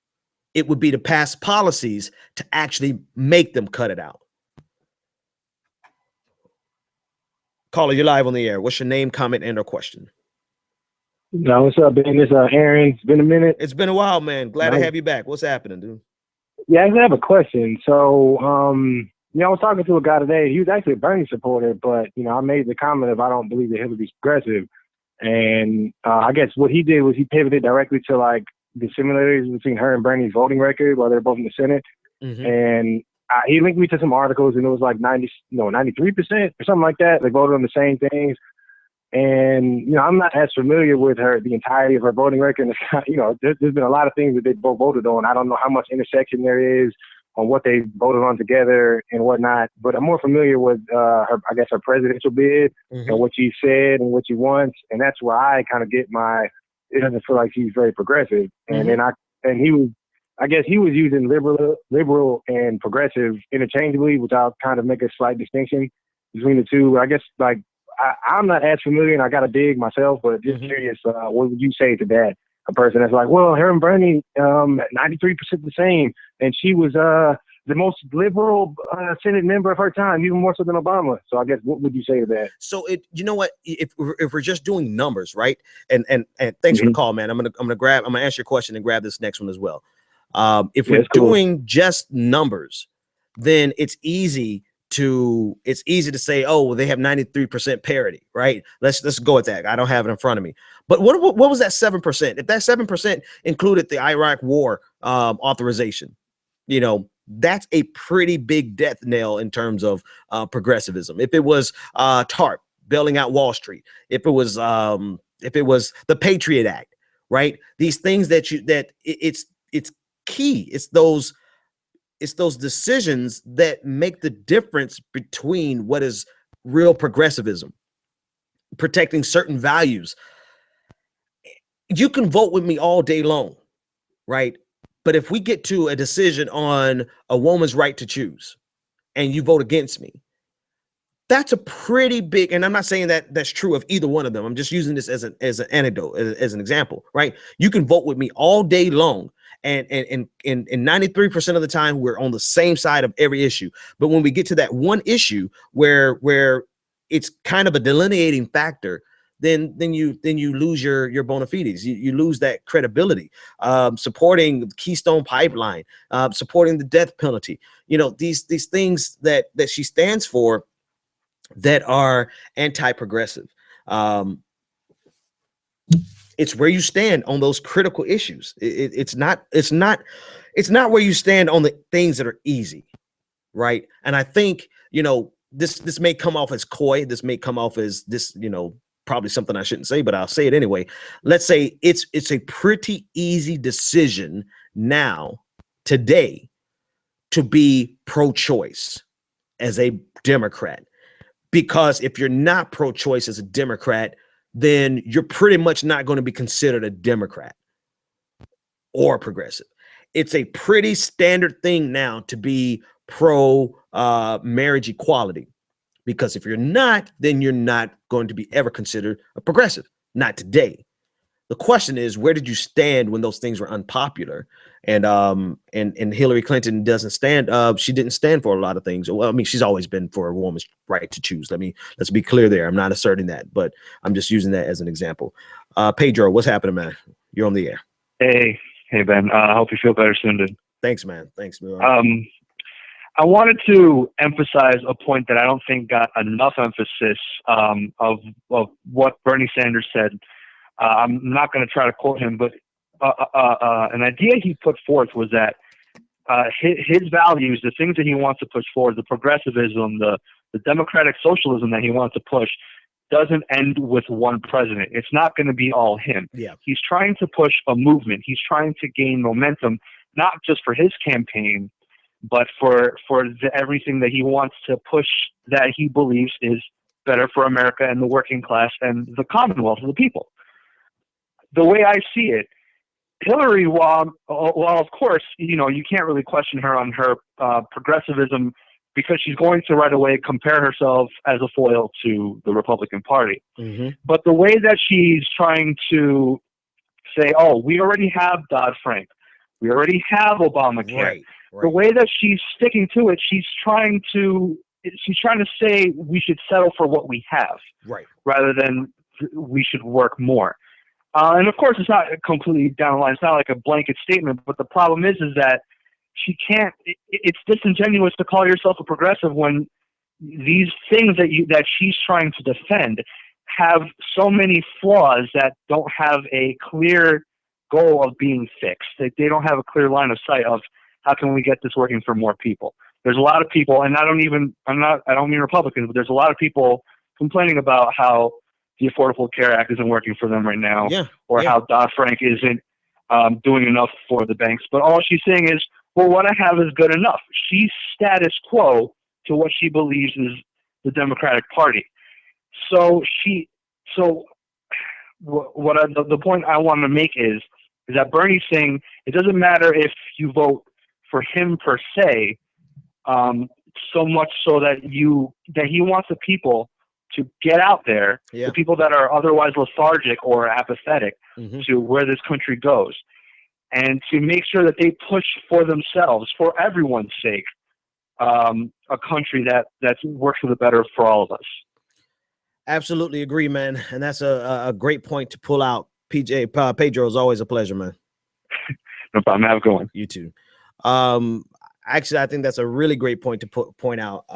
It would be to pass policies to actually make them cut it out. Caller, you're live on the air. What's your name, comment, and or question? No, what's up, Ben? It's Aaron. It's been a minute. It's been a while, man. Glad to have you back. What's happening, dude? Yeah, I actually have a question. So, I was talking to a guy today. He was actually a Bernie supporter, but, I made the comment of I don't believe that Hillary's progressive. And I guess what he did was he pivoted directly to, like, the similarities between her and Bernie's voting record while they're both in the Senate. Mm-hmm. And he linked me to some articles, and it was like 93% or something like that. They voted on the same things. And, I'm not as familiar with the entirety of her voting record. There's been a lot of things that they both voted on. I don't know how much intersection there is on what they voted on together and whatnot, but I'm more familiar with her presidential bid Mm-hmm. and what she said and what she wants. And that's where I kind of get it doesn't feel like she's very progressive. And Mm-hmm. he was using liberal and progressive interchangeably, which I'll kind of make a slight distinction between the two. I guess, like, I'm not as familiar, and I got to dig myself, but just curious, what would you say to that? A person that's like, well, her and Bernie, 93% the same, and she was the most liberal Senate member of her time, even more so than Obama. So I guess, what would you say to that? So you know what? If we're just doing numbers, right? And thanks for the call, man. I'm gonna answer your question and grab this next one as well. If we're doing just numbers, then it's easy to say, oh, well, they have 93% parity, right? Let's go with that. I don't have it in front of me. But what was that 7%? If that 7% included the Iraq war authorization, that's a pretty big death nail in terms of progressivism. If it was TARP bailing out Wall Street, if it was the Patriot Act, right? These things it's key. It's those decisions that make the difference between what is real progressivism, protecting certain values. You can vote with me all day long, right? But if we get to a decision on a woman's right to choose and you vote against me, that's a pretty big, and I'm not saying that that's true of either one of them. I'm just using this as an anecdote, as an example, right? You can vote with me all day long, and 93% of the time we're on the same side of every issue. But when we get to that one issue where it's kind of a delineating factor, then you lose your bona fides. You lose that credibility. Supporting the Keystone Pipeline, supporting the death penalty. These things that she stands for that are anti-progressive. It's where you stand on those critical issues. It's not where you stand on the things that are easy, right? And I think this may come off as coy. This may come off as this probably something I shouldn't say, but I'll say it anyway. Let's say it's a pretty easy decision now today to be pro-choice as a Democrat. Because if you're not pro-choice as a Democrat, then you're pretty much not going to be considered a Democrat or progressive. It's a pretty standard thing now to be pro marriage equality, because if you're not, then you're not going to be ever considered a progressive. Not today. The question is, where did you stand when those things were unpopular? And Hillary Clinton doesn't stand. She didn't stand for a lot of things. Well, I mean, she's always been for a woman's right to choose. Let's be clear there. I'm not asserting that, but I'm just using that as an example. Pedro, what's happening, man? You're on the air. Hey, Ben. I hope you feel better soon, dude. Thanks, man. Thanks, man. I wanted to emphasize a point that I don't think got enough emphasis of what Bernie Sanders said. I'm not going to try to quote him, but an idea he put forth was that his values, the things that he wants to push forward, the progressivism, the democratic socialism that he wants to push, doesn't end with one president. It's not going to be all him. Yeah. He's trying to push a movement. He's trying to gain momentum, not just for his campaign, but for everything that he wants to push that he believes is better for America and the working class and the Commonwealth of the people. The way I see it, Hillary, while of course, you can't really question her on her progressivism, because she's going to right away compare herself as a foil to the Republican Party. Mm-hmm. But the way that she's trying to say, oh, we already have Dodd-Frank, we already have Obamacare. Right. The way that she's sticking to it, she's trying to say we should settle for what we have, right, rather than we should work more. And of course, it's not completely down the line. It's not like a blanket statement. But the problem is that she can't. It's disingenuous to call yourself a progressive when these things that she's trying to defend have so many flaws that don't have a clear goal of being fixed. They don't have a clear line of sight of how can we get this working for more people. There's a lot of people, and I don't mean Republicans, but there's a lot of people complaining about how the Affordable Care Act isn't working for them right now, or how Dodd-Frank isn't doing enough for the banks. But all she's saying is, well, what I have is good enough. She's status quo to what she believes is the Democratic Party. So the point I want to make is that Bernie's saying it doesn't matter if you vote for him per se, so much so that he wants the people to get out there, the people that are otherwise lethargic or apathetic to where this country goes, and to make sure that they push for themselves, for everyone's sake, a country that works for the better for all of us. Absolutely agree, man. And that's a great point to pull out. Pedro, is always a pleasure, man. No problem. Have a good one. You too. Actually, I think that's a really great point to point out.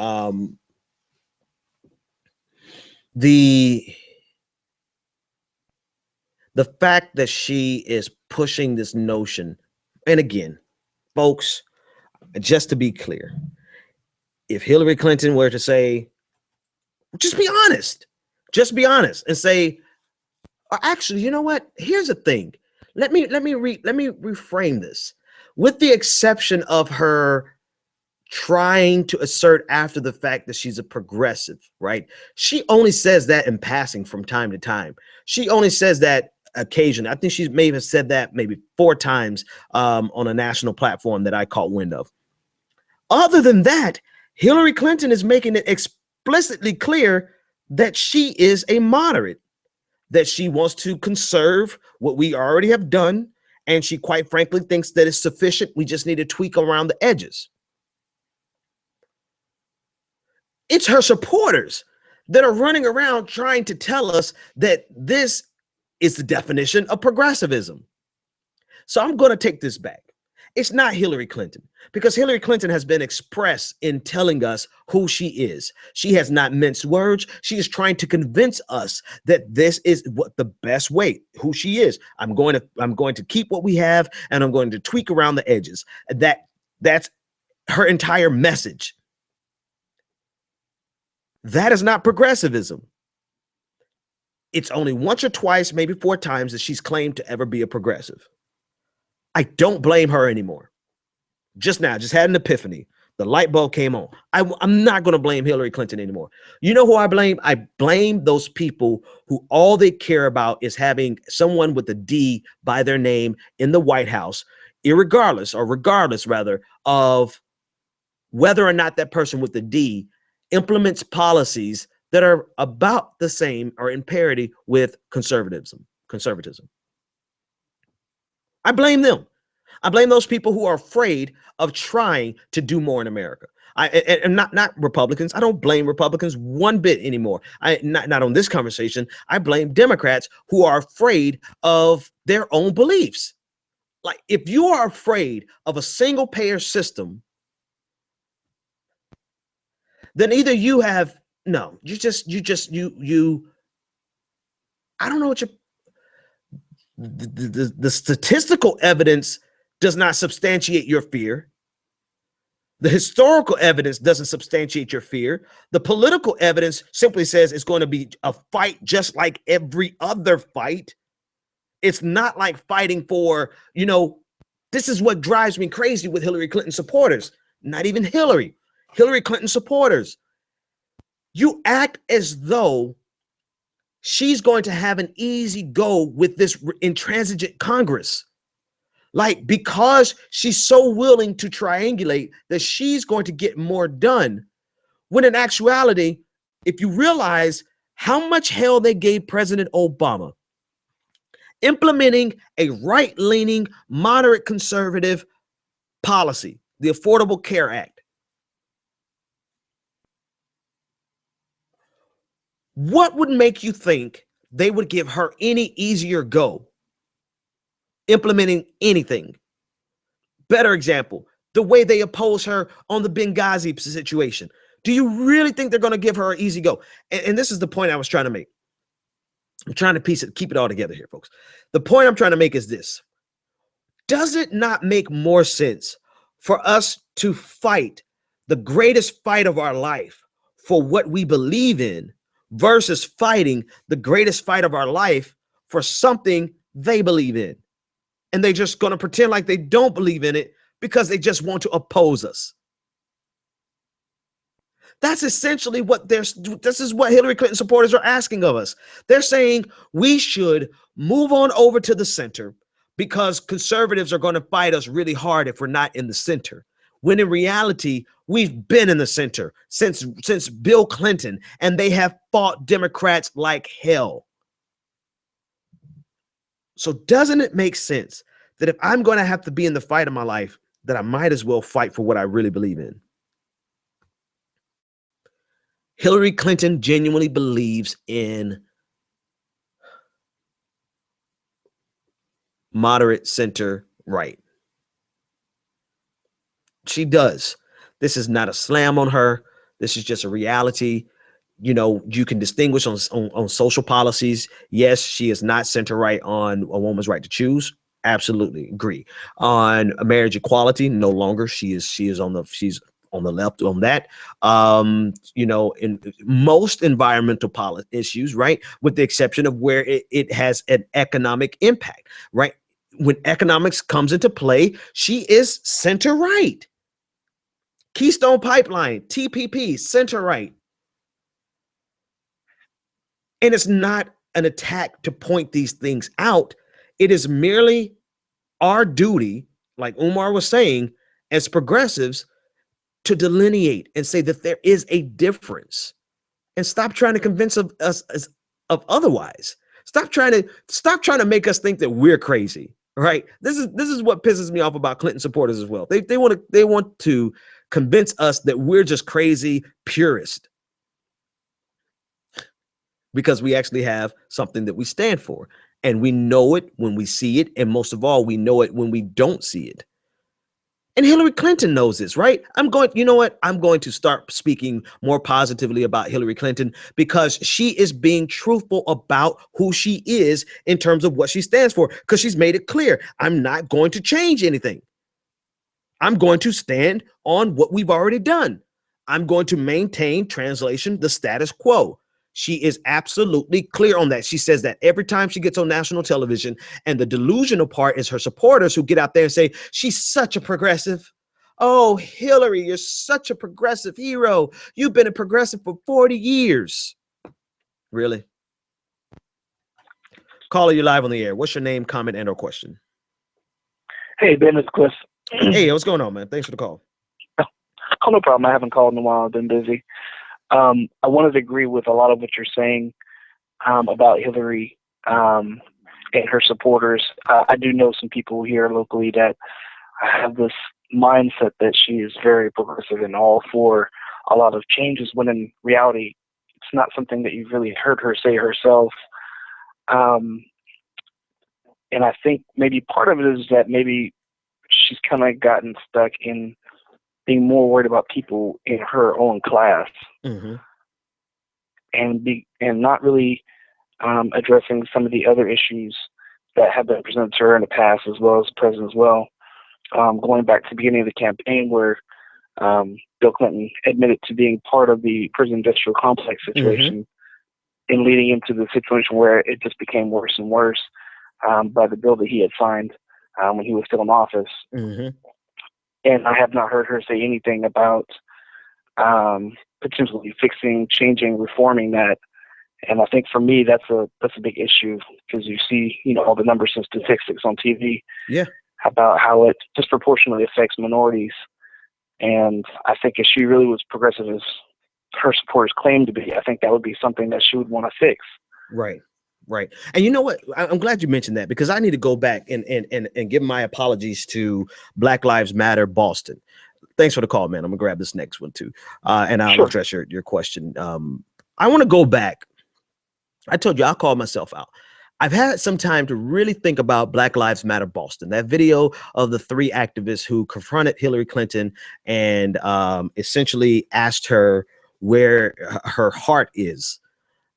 The fact that she is pushing this notion, and again, folks, just to be clear, if Hillary Clinton were to say, just be honest and say, actually, you know what? Here's the thing. Let me reframe this. With the exception of her trying to assert after the fact that she's a progressive, right? She only says that in passing from time to time. She only says that occasionally. I think she may have said that maybe 4 times on a national platform that I caught wind of. Other than that, Hillary Clinton is making it explicitly clear that she is a moderate, that she wants to conserve what we already have done, and she quite frankly thinks that it's sufficient. We just need to tweak around the edges. It's her supporters that are running around trying to tell us that this is the definition of progressivism. So I'm going to take this back. It's not Hillary Clinton, because Hillary Clinton has been express in telling us who she is. She has not minced words. She is trying to convince us that this is what the best way, who she is. I'm going to keep what we have, and I'm going to tweak around the edges. That's her entire message. That is not progressivism. It's only once or twice, maybe 4 times, that she's claimed to ever be a progressive. I don't blame her anymore. Just had an epiphany. The light bulb came on. I'm not going to blame Hillary Clinton anymore. You know who I blame? I blame those people who all they care about is having someone with a D by their name in the White House, regardless of whether or not that person with the D implements policies that are about the same or in parity with conservatism. I blame them. I blame those people who are afraid of trying to do more in America. And not Republicans. I don't blame Republicans one bit anymore. Not on this conversation. I blame Democrats who are afraid of their own beliefs. Like, if you are afraid of a single payer system, then either you have I don't know what you're. The statistical evidence does not substantiate your fear. The historical evidence doesn't substantiate your fear. The political evidence simply says it's going to be a fight just like every other fight. It's not like fighting for, this is what drives me crazy with Hillary Clinton supporters. Not even Hillary Clinton supporters. You act as though she's going to have an easy go with this intransigent Congress. Like, because she's so willing to triangulate that she's going to get more done. When in actuality, if you realize how much hell they gave President Obama implementing a right-leaning, moderate conservative policy, the Affordable Care Act. What would make you think they would give her any easier go implementing anything? Better example, the way they oppose her on the Benghazi situation? Do you really think they're going to give her an easy go? And this is the point I was trying to make. I'm trying to keep it all together here, folks. The point I'm trying to make is this. Does it not make more sense for us to fight the greatest fight of our life for what we believe in versus fighting the greatest fight of our life for something they believe in? And they're just going to pretend like they don't believe in it because they just want to oppose us. That's essentially what this is what Hillary Clinton supporters are asking of us. They're saying we should move on over to the center because conservatives are going to fight us really hard if we're not in the center. When in reality, we've been in the center since Bill Clinton, and they have fought Democrats like hell. So doesn't it make sense that if I'm going to have to be in the fight of my life, that I might as well fight for what I really believe in? Hillary Clinton genuinely believes in moderate center right. She does. This is not a slam on her. This is just a reality. You know, you can distinguish on social policies. Yes, she is not center right on a woman's right to choose. Absolutely agree. On marriage equality, no longer. She's on the left on that. You know, in most environmental issues, right, with the exception of where it has an economic impact, right? When economics comes into play, she is center right. Keystone Pipeline, TPP, center right. And it's not an attack to point these things out. It is merely our duty, like Umar was saying, as progressives, to delineate and say that there is a difference, and stop trying to convince us of otherwise. Stop trying to make us think that we're crazy. Right? This is what pisses me off about Clinton supporters as well. They want to convince us that we're just crazy purists because we actually have something that we stand for, and we know it when we see it, and most of all, we know it when we don't see it. And Hillary Clinton knows this, right? You know what? I'm going to start speaking more positively about Hillary Clinton because she is being truthful about who she is in terms of what she stands for, because she's made it clear. I'm not going to change anything. I'm going to stand on what we've already done. I'm going to maintain, translation, the status quo. She is absolutely clear on that. She says that every time she gets on national television, and the delusional part is her supporters who get out there and say, she's such a progressive. Oh, Hillary, you're such a progressive hero. You've been a progressive for 40 years. Really? Caller, you live on the air. What's your name, comment, and or question? Hey, Ben, it's Chris. Hey, what's going on, man? Thanks for the call. Oh, no problem. I haven't called in a while. I've been busy. I wanted to agree with a lot of what you're saying about Hillary and her supporters. I do know some people here locally that have this mindset that she is very progressive and all for a lot of changes, when in reality, it's not something that you've really heard her say herself. And I think maybe part of it is that maybe she's kind of gotten stuck in being more worried about people in her own class, mm-hmm. and not really addressing some of the other issues that have been presented to her in the past, as well as the president as well. Going back to the beginning of the campaign, where Bill Clinton admitted to being part of the prison industrial complex situation, mm-hmm. and leading into the situation where it just became worse and worse by the bill that he had signed when he was still in office. Mm-hmm. And I have not heard her say anything about potentially fixing, changing, reforming that. And I think for me, that's a big issue, because you see, all the numbers and statistics on TV, about how it disproportionately affects minorities. And I think if she really was progressive as her supporters claim to be, I think that would be something that she would want to fix. Right. Right. And you know what? I'm glad you mentioned that, because I need to go back and give my apologies to Black Lives Matter Boston. Thanks for the call, man. I'm gonna grab this next one too. And I'll address your question. I want to go back. I told you I'll call myself out. I've had some time to really think about Black Lives Matter Boston, that video of the 3 activists who confronted Hillary Clinton and essentially asked her where her heart is.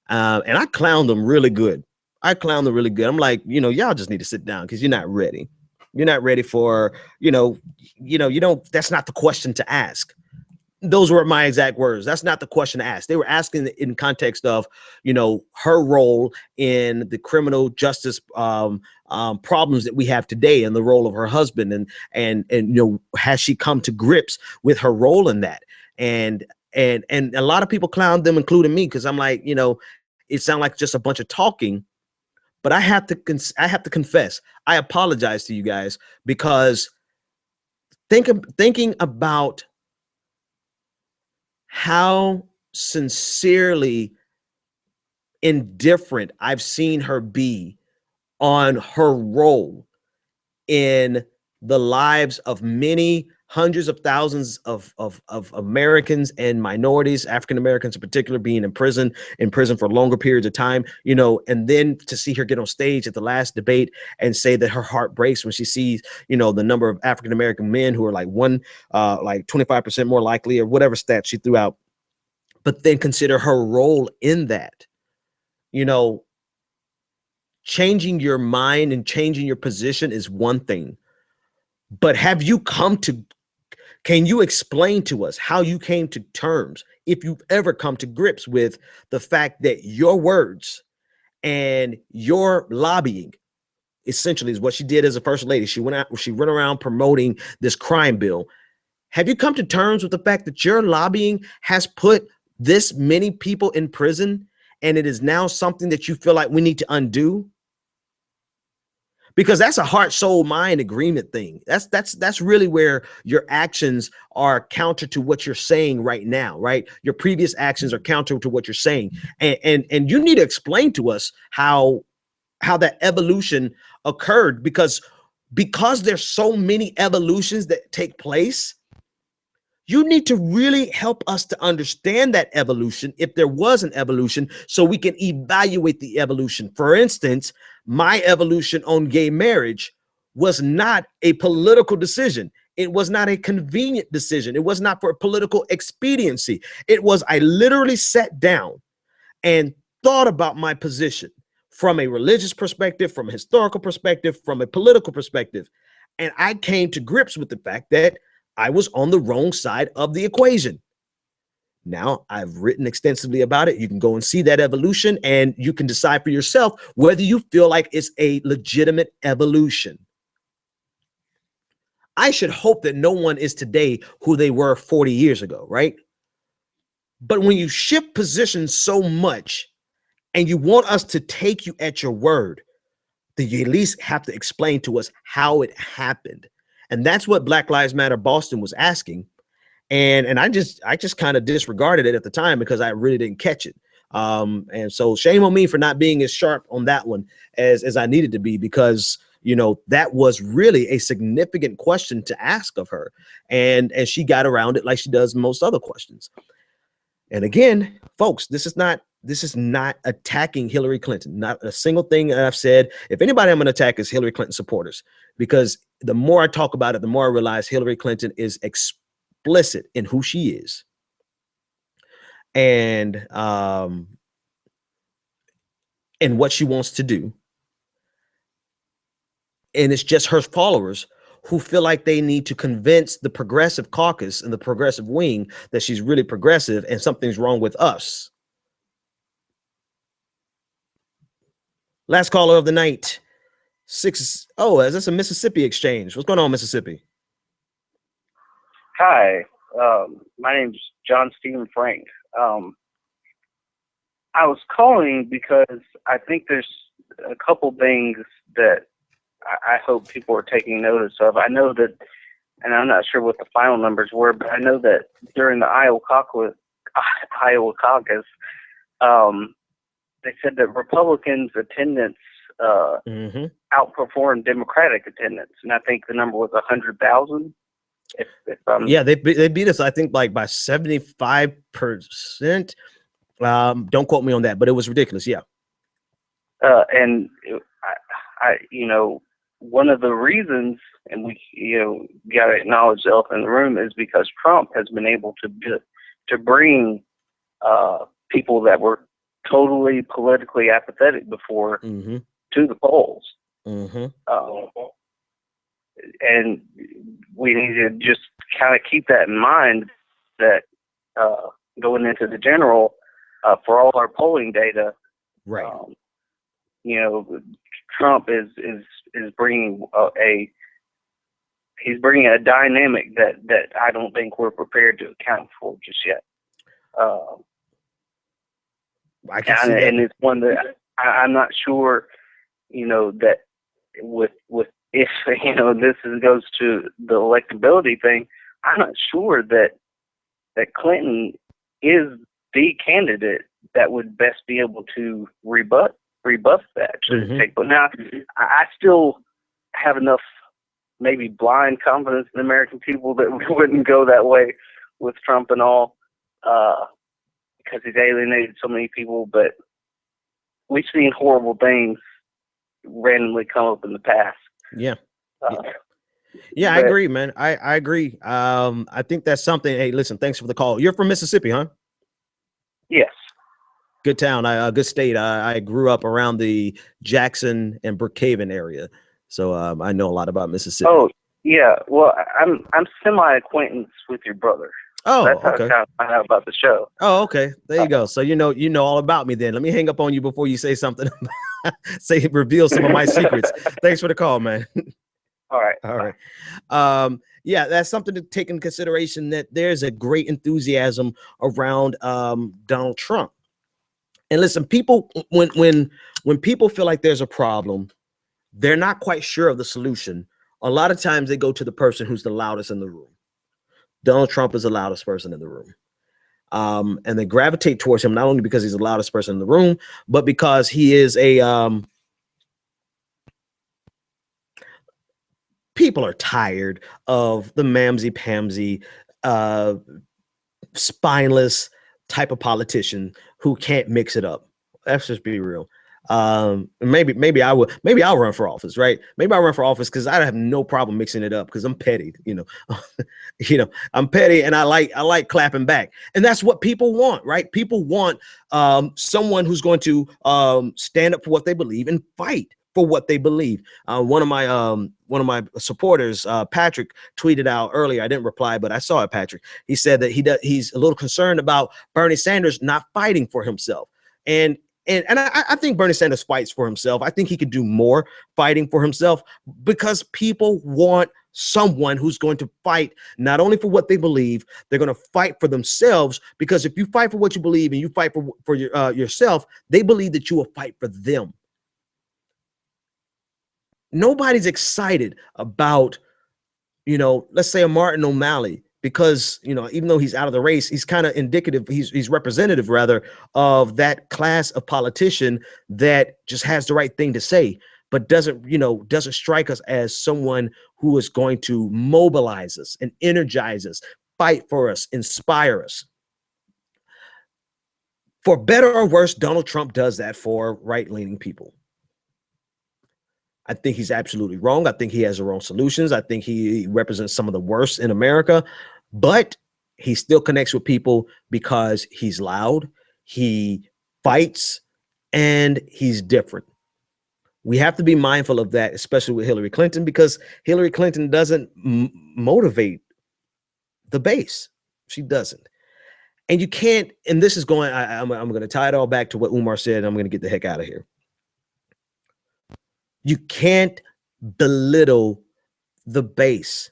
And I clowned them really good. I'm like, y'all just need to sit down because you're not ready. You're not ready for, you don't, that's not the question to ask. Those were my exact words. That's not the question to ask. They were asking in context of, her role in the criminal justice problems that we have today, and the role of her husband, and has she come to grips with her role in that? And a lot of people clowned them, including me, because I'm like, it sounded like just a bunch of talking. But I have to confess, I apologize to you guys, because thinking about how sincerely indifferent I've seen her be on her role in the lives of many hundreds of thousands of Americans and minorities, African Americans in particular, being in prison for longer periods of time, and then to see her get on stage at the last debate and say that her heart breaks when she sees, the number of African American men who are like 25% more likely, or whatever stat she threw out, but then consider her role in that. Changing your mind and changing your position is one thing, but can you explain to us how you came to terms, if you've ever come to grips with the fact that your words and your lobbying essentially is what she did as a first lady? She went around promoting this crime bill. Have you come to terms with the fact that your lobbying has put this many people in prison, and it is now something that you feel like we need to undo? Because that's a heart, soul, mind agreement thing. That's really where your actions are counter to what you're saying right now, right? Your previous actions are counter to what you're saying. And you need to explain to us how that evolution occurred, because there's so many evolutions that take place. You need to really help us to understand that evolution, if there was an evolution, so we can evaluate the evolution. For instance, my evolution on gay marriage was not a political decision. It was not a convenient decision. It was not for political expediency. It was, I literally sat down and thought about my position from a religious perspective, from a historical perspective, from a political perspective. And I came to grips with the fact that I was on the wrong side of the equation. Now, I've written extensively about it. You can go and see that evolution, and you can decide for yourself whether you feel like it's a legitimate evolution. I should hope that no one is today who they were 40 years ago, right? But when you shift positions so much and you want us to take you at your word, then you at least have to explain to us how it happened. And that's what Black Lives Matter Boston was asking. And I just kind of disregarded it at the time because I really didn't catch it. And so shame on me for not being as sharp on that one as I needed to be, because, that was really a significant question to ask of her. And she got around it like she does most other questions. And again, folks, this is not attacking Hillary Clinton. Not a single thing that I've said. If anybody I'm going to attack is Hillary Clinton supporters, because the more I talk about it, the more I realize Hillary Clinton is explicit in who she is. And what she wants to do. And it's just her followers who feel like they need to convince the progressive caucus and the progressive wing that she's really progressive and something's wrong with us. Last caller of the night. Is this a Mississippi exchange? What's going on, Mississippi? Hi, my name's John Stephen Frank. I was calling because I think there's a couple things that I hope people are taking notice of. I know that, and I'm not sure what the final numbers were, but I know that during the Iowa caucus, they said that Republicans' attendance outperformed Democratic attendance, and I think the number was 100,000. Yeah, they beat us, I think, like by 75%. Don't quote me on that, but it was ridiculous. Yeah. And one of the reasons, and we, got to acknowledge the elephant in the room, is because Trump has been able to bring people that were totally politically apathetic before to the polls. And we need to just kind of keep that in mind, that going into the general, for all our polling data, right? Trump is bringing he's bringing a dynamic that I don't think we're prepared to account for just yet. I can see that. And it's one that I'm not sure, that with if this goes to the electability thing, I'm not sure that Clinton is the candidate that would best be able to rebuff that. But now, I still have enough, maybe blind confidence in the American people that we wouldn't go that way with Trump and all, because he's alienated so many people. But we've seen horrible things randomly come up in the past. Yeah, I agree, man. I agree. I think that's something. Hey, listen, thanks for the call. You're from Mississippi, huh? Yes. Good town, good state. I grew up around the Jackson and Brookhaven area, so I know a lot about Mississippi. Oh, yeah. Well, I'm semi-acquaintance with your brother. Oh, that's how okay. I kind of find out about the show. Oh, okay. There you go. So you know all about me then. Let me hang up on you before you say something. Reveal some of my secrets. Thanks for the call, man. All right. All right. Yeah, that's something to take in consideration, that there's a great enthusiasm around Donald Trump. And listen, people, when people feel like there's a problem, they're not quite sure of the solution. A lot of times they go to the person who's the loudest in the room. Donald Trump is the loudest person in the room. And they gravitate towards him, not only because he's the loudest person in the room, but because he is people are tired of the mamsy-pamsy, spineless type of politician who can't mix it up. Let's just be real. Maybe I'll run for office, right? Maybe I'll run for office because I have no problem mixing it up, because I'm petty, I'm petty, and I like clapping back. And that's what people want, right? People want someone who's going to stand up for what they believe and fight for what they believe. One of my supporters, Patrick, tweeted out earlier. I didn't reply, but I saw it, Patrick. He said that he's a little concerned about Bernie Sanders not fighting for himself. And I think Bernie Sanders fights for himself. I think he could do more fighting for himself, because people want someone who's going to fight not only for what they believe, they're going to fight for themselves. Because if you fight for what you believe and you fight for yourself, they believe that you will fight for them. Nobody's excited about, let's say a Martin O'Malley, because, even though he's out of the race, he's kind of indicative, he's representative rather of that class of politician that just has the right thing to say, but doesn't strike us as someone who is going to mobilize us and energize us, fight for us, inspire us. For better or worse, Donald Trump does that for right-leaning people. I think he's absolutely wrong. I think he has the wrong solutions. I think he represents some of the worst in America, but he still connects with people because he's loud, he fights, and he's different. We have to be mindful of that, especially with Hillary Clinton, because Hillary Clinton doesn't motivate the base. She doesn't. And you can't, and this is going, I'm going to tie it all back to what Umar said, and I'm going to get the heck out of here. You can't belittle the base.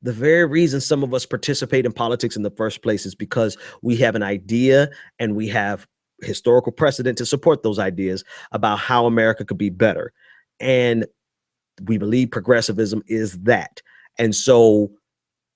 The very reason some of us participate in politics in the first place is because we have an idea and we have historical precedent to support those ideas about how America could be better. And we believe progressivism is that. And so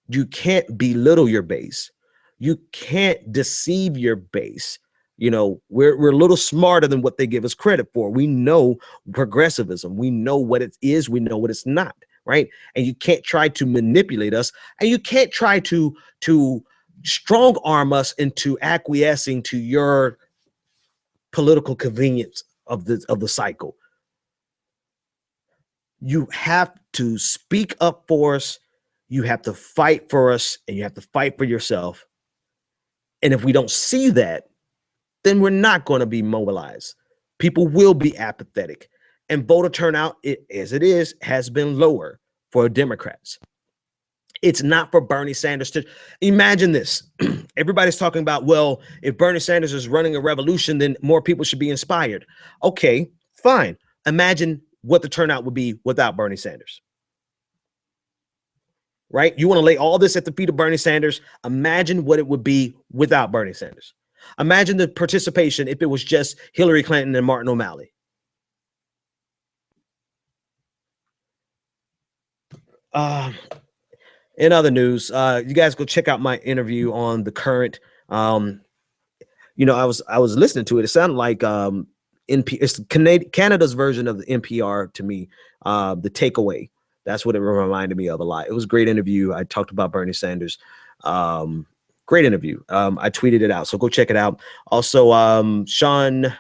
you can't belittle your base. You can't deceive your base. We're a little smarter than what they give us credit for. We know progressivism. We know what it is. We know what it's not, right? And you can't try to manipulate us, and you can't try to strong arm us into acquiescing to your political convenience of the cycle. You have to speak up for us. You have to fight for us, and you have to fight for yourself. And if we don't see that, then we're not going to be mobilized. People will be apathetic. And voter turnout, as it is, has been lower for Democrats. It's not for Bernie Sanders to imagine this. Everybody's talking about, well, if Bernie Sanders is running a revolution, then more people should be inspired. Okay, fine. Imagine what the turnout would be without Bernie Sanders. Right? You want to lay all this at the feet of Bernie Sanders. Imagine what it would be without Bernie Sanders. Imagine the participation if it was just Hillary Clinton and Martin O'Malley. In other news, you guys go check out my interview on The Current. I was listening to it. It sounded like it's Canada's version of the NPR to me. The Takeaway. That's what it reminded me of a lot. It was a great interview. I talked about Bernie Sanders. Great interview. I tweeted it out, so go check it out. Also, Sean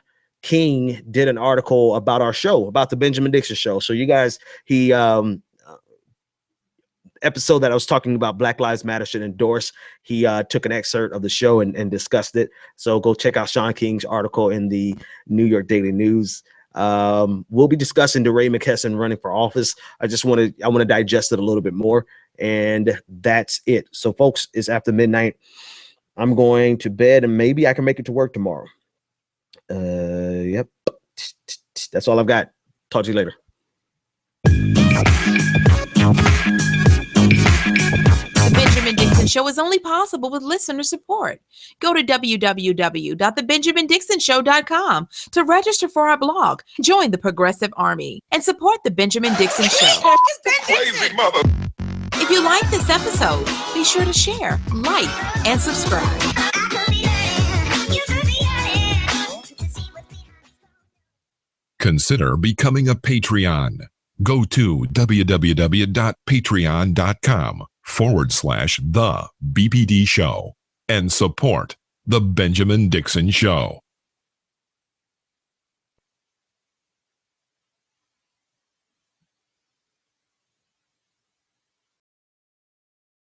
King did an article about our show, about the Benjamin Dixon show. So you guys, episode that I was talking about Black Lives Matter should endorse. He took an excerpt of the show and discussed it. So go check out Sean King's article in the New York Daily News. We'll be discussing DeRay McKesson running for office. I want to digest it a little bit more, and that's it. So folks, it's after midnight. I'm going to bed, and maybe I can make it to work tomorrow. Yep. That's all I've got. Talk to you later. The Benjamin Dixon Show is only possible with listener support. Go to www.thebenjamindixonshow.com to register for our blog, join the Progressive Army, and support The Benjamin Dixon Show. Crazy mother. If you like this episode, be sure to share, like, and subscribe. Consider becoming a Patreon. Go to www.patreon.com/The BPD Show and support The Benjamin Dixon Show.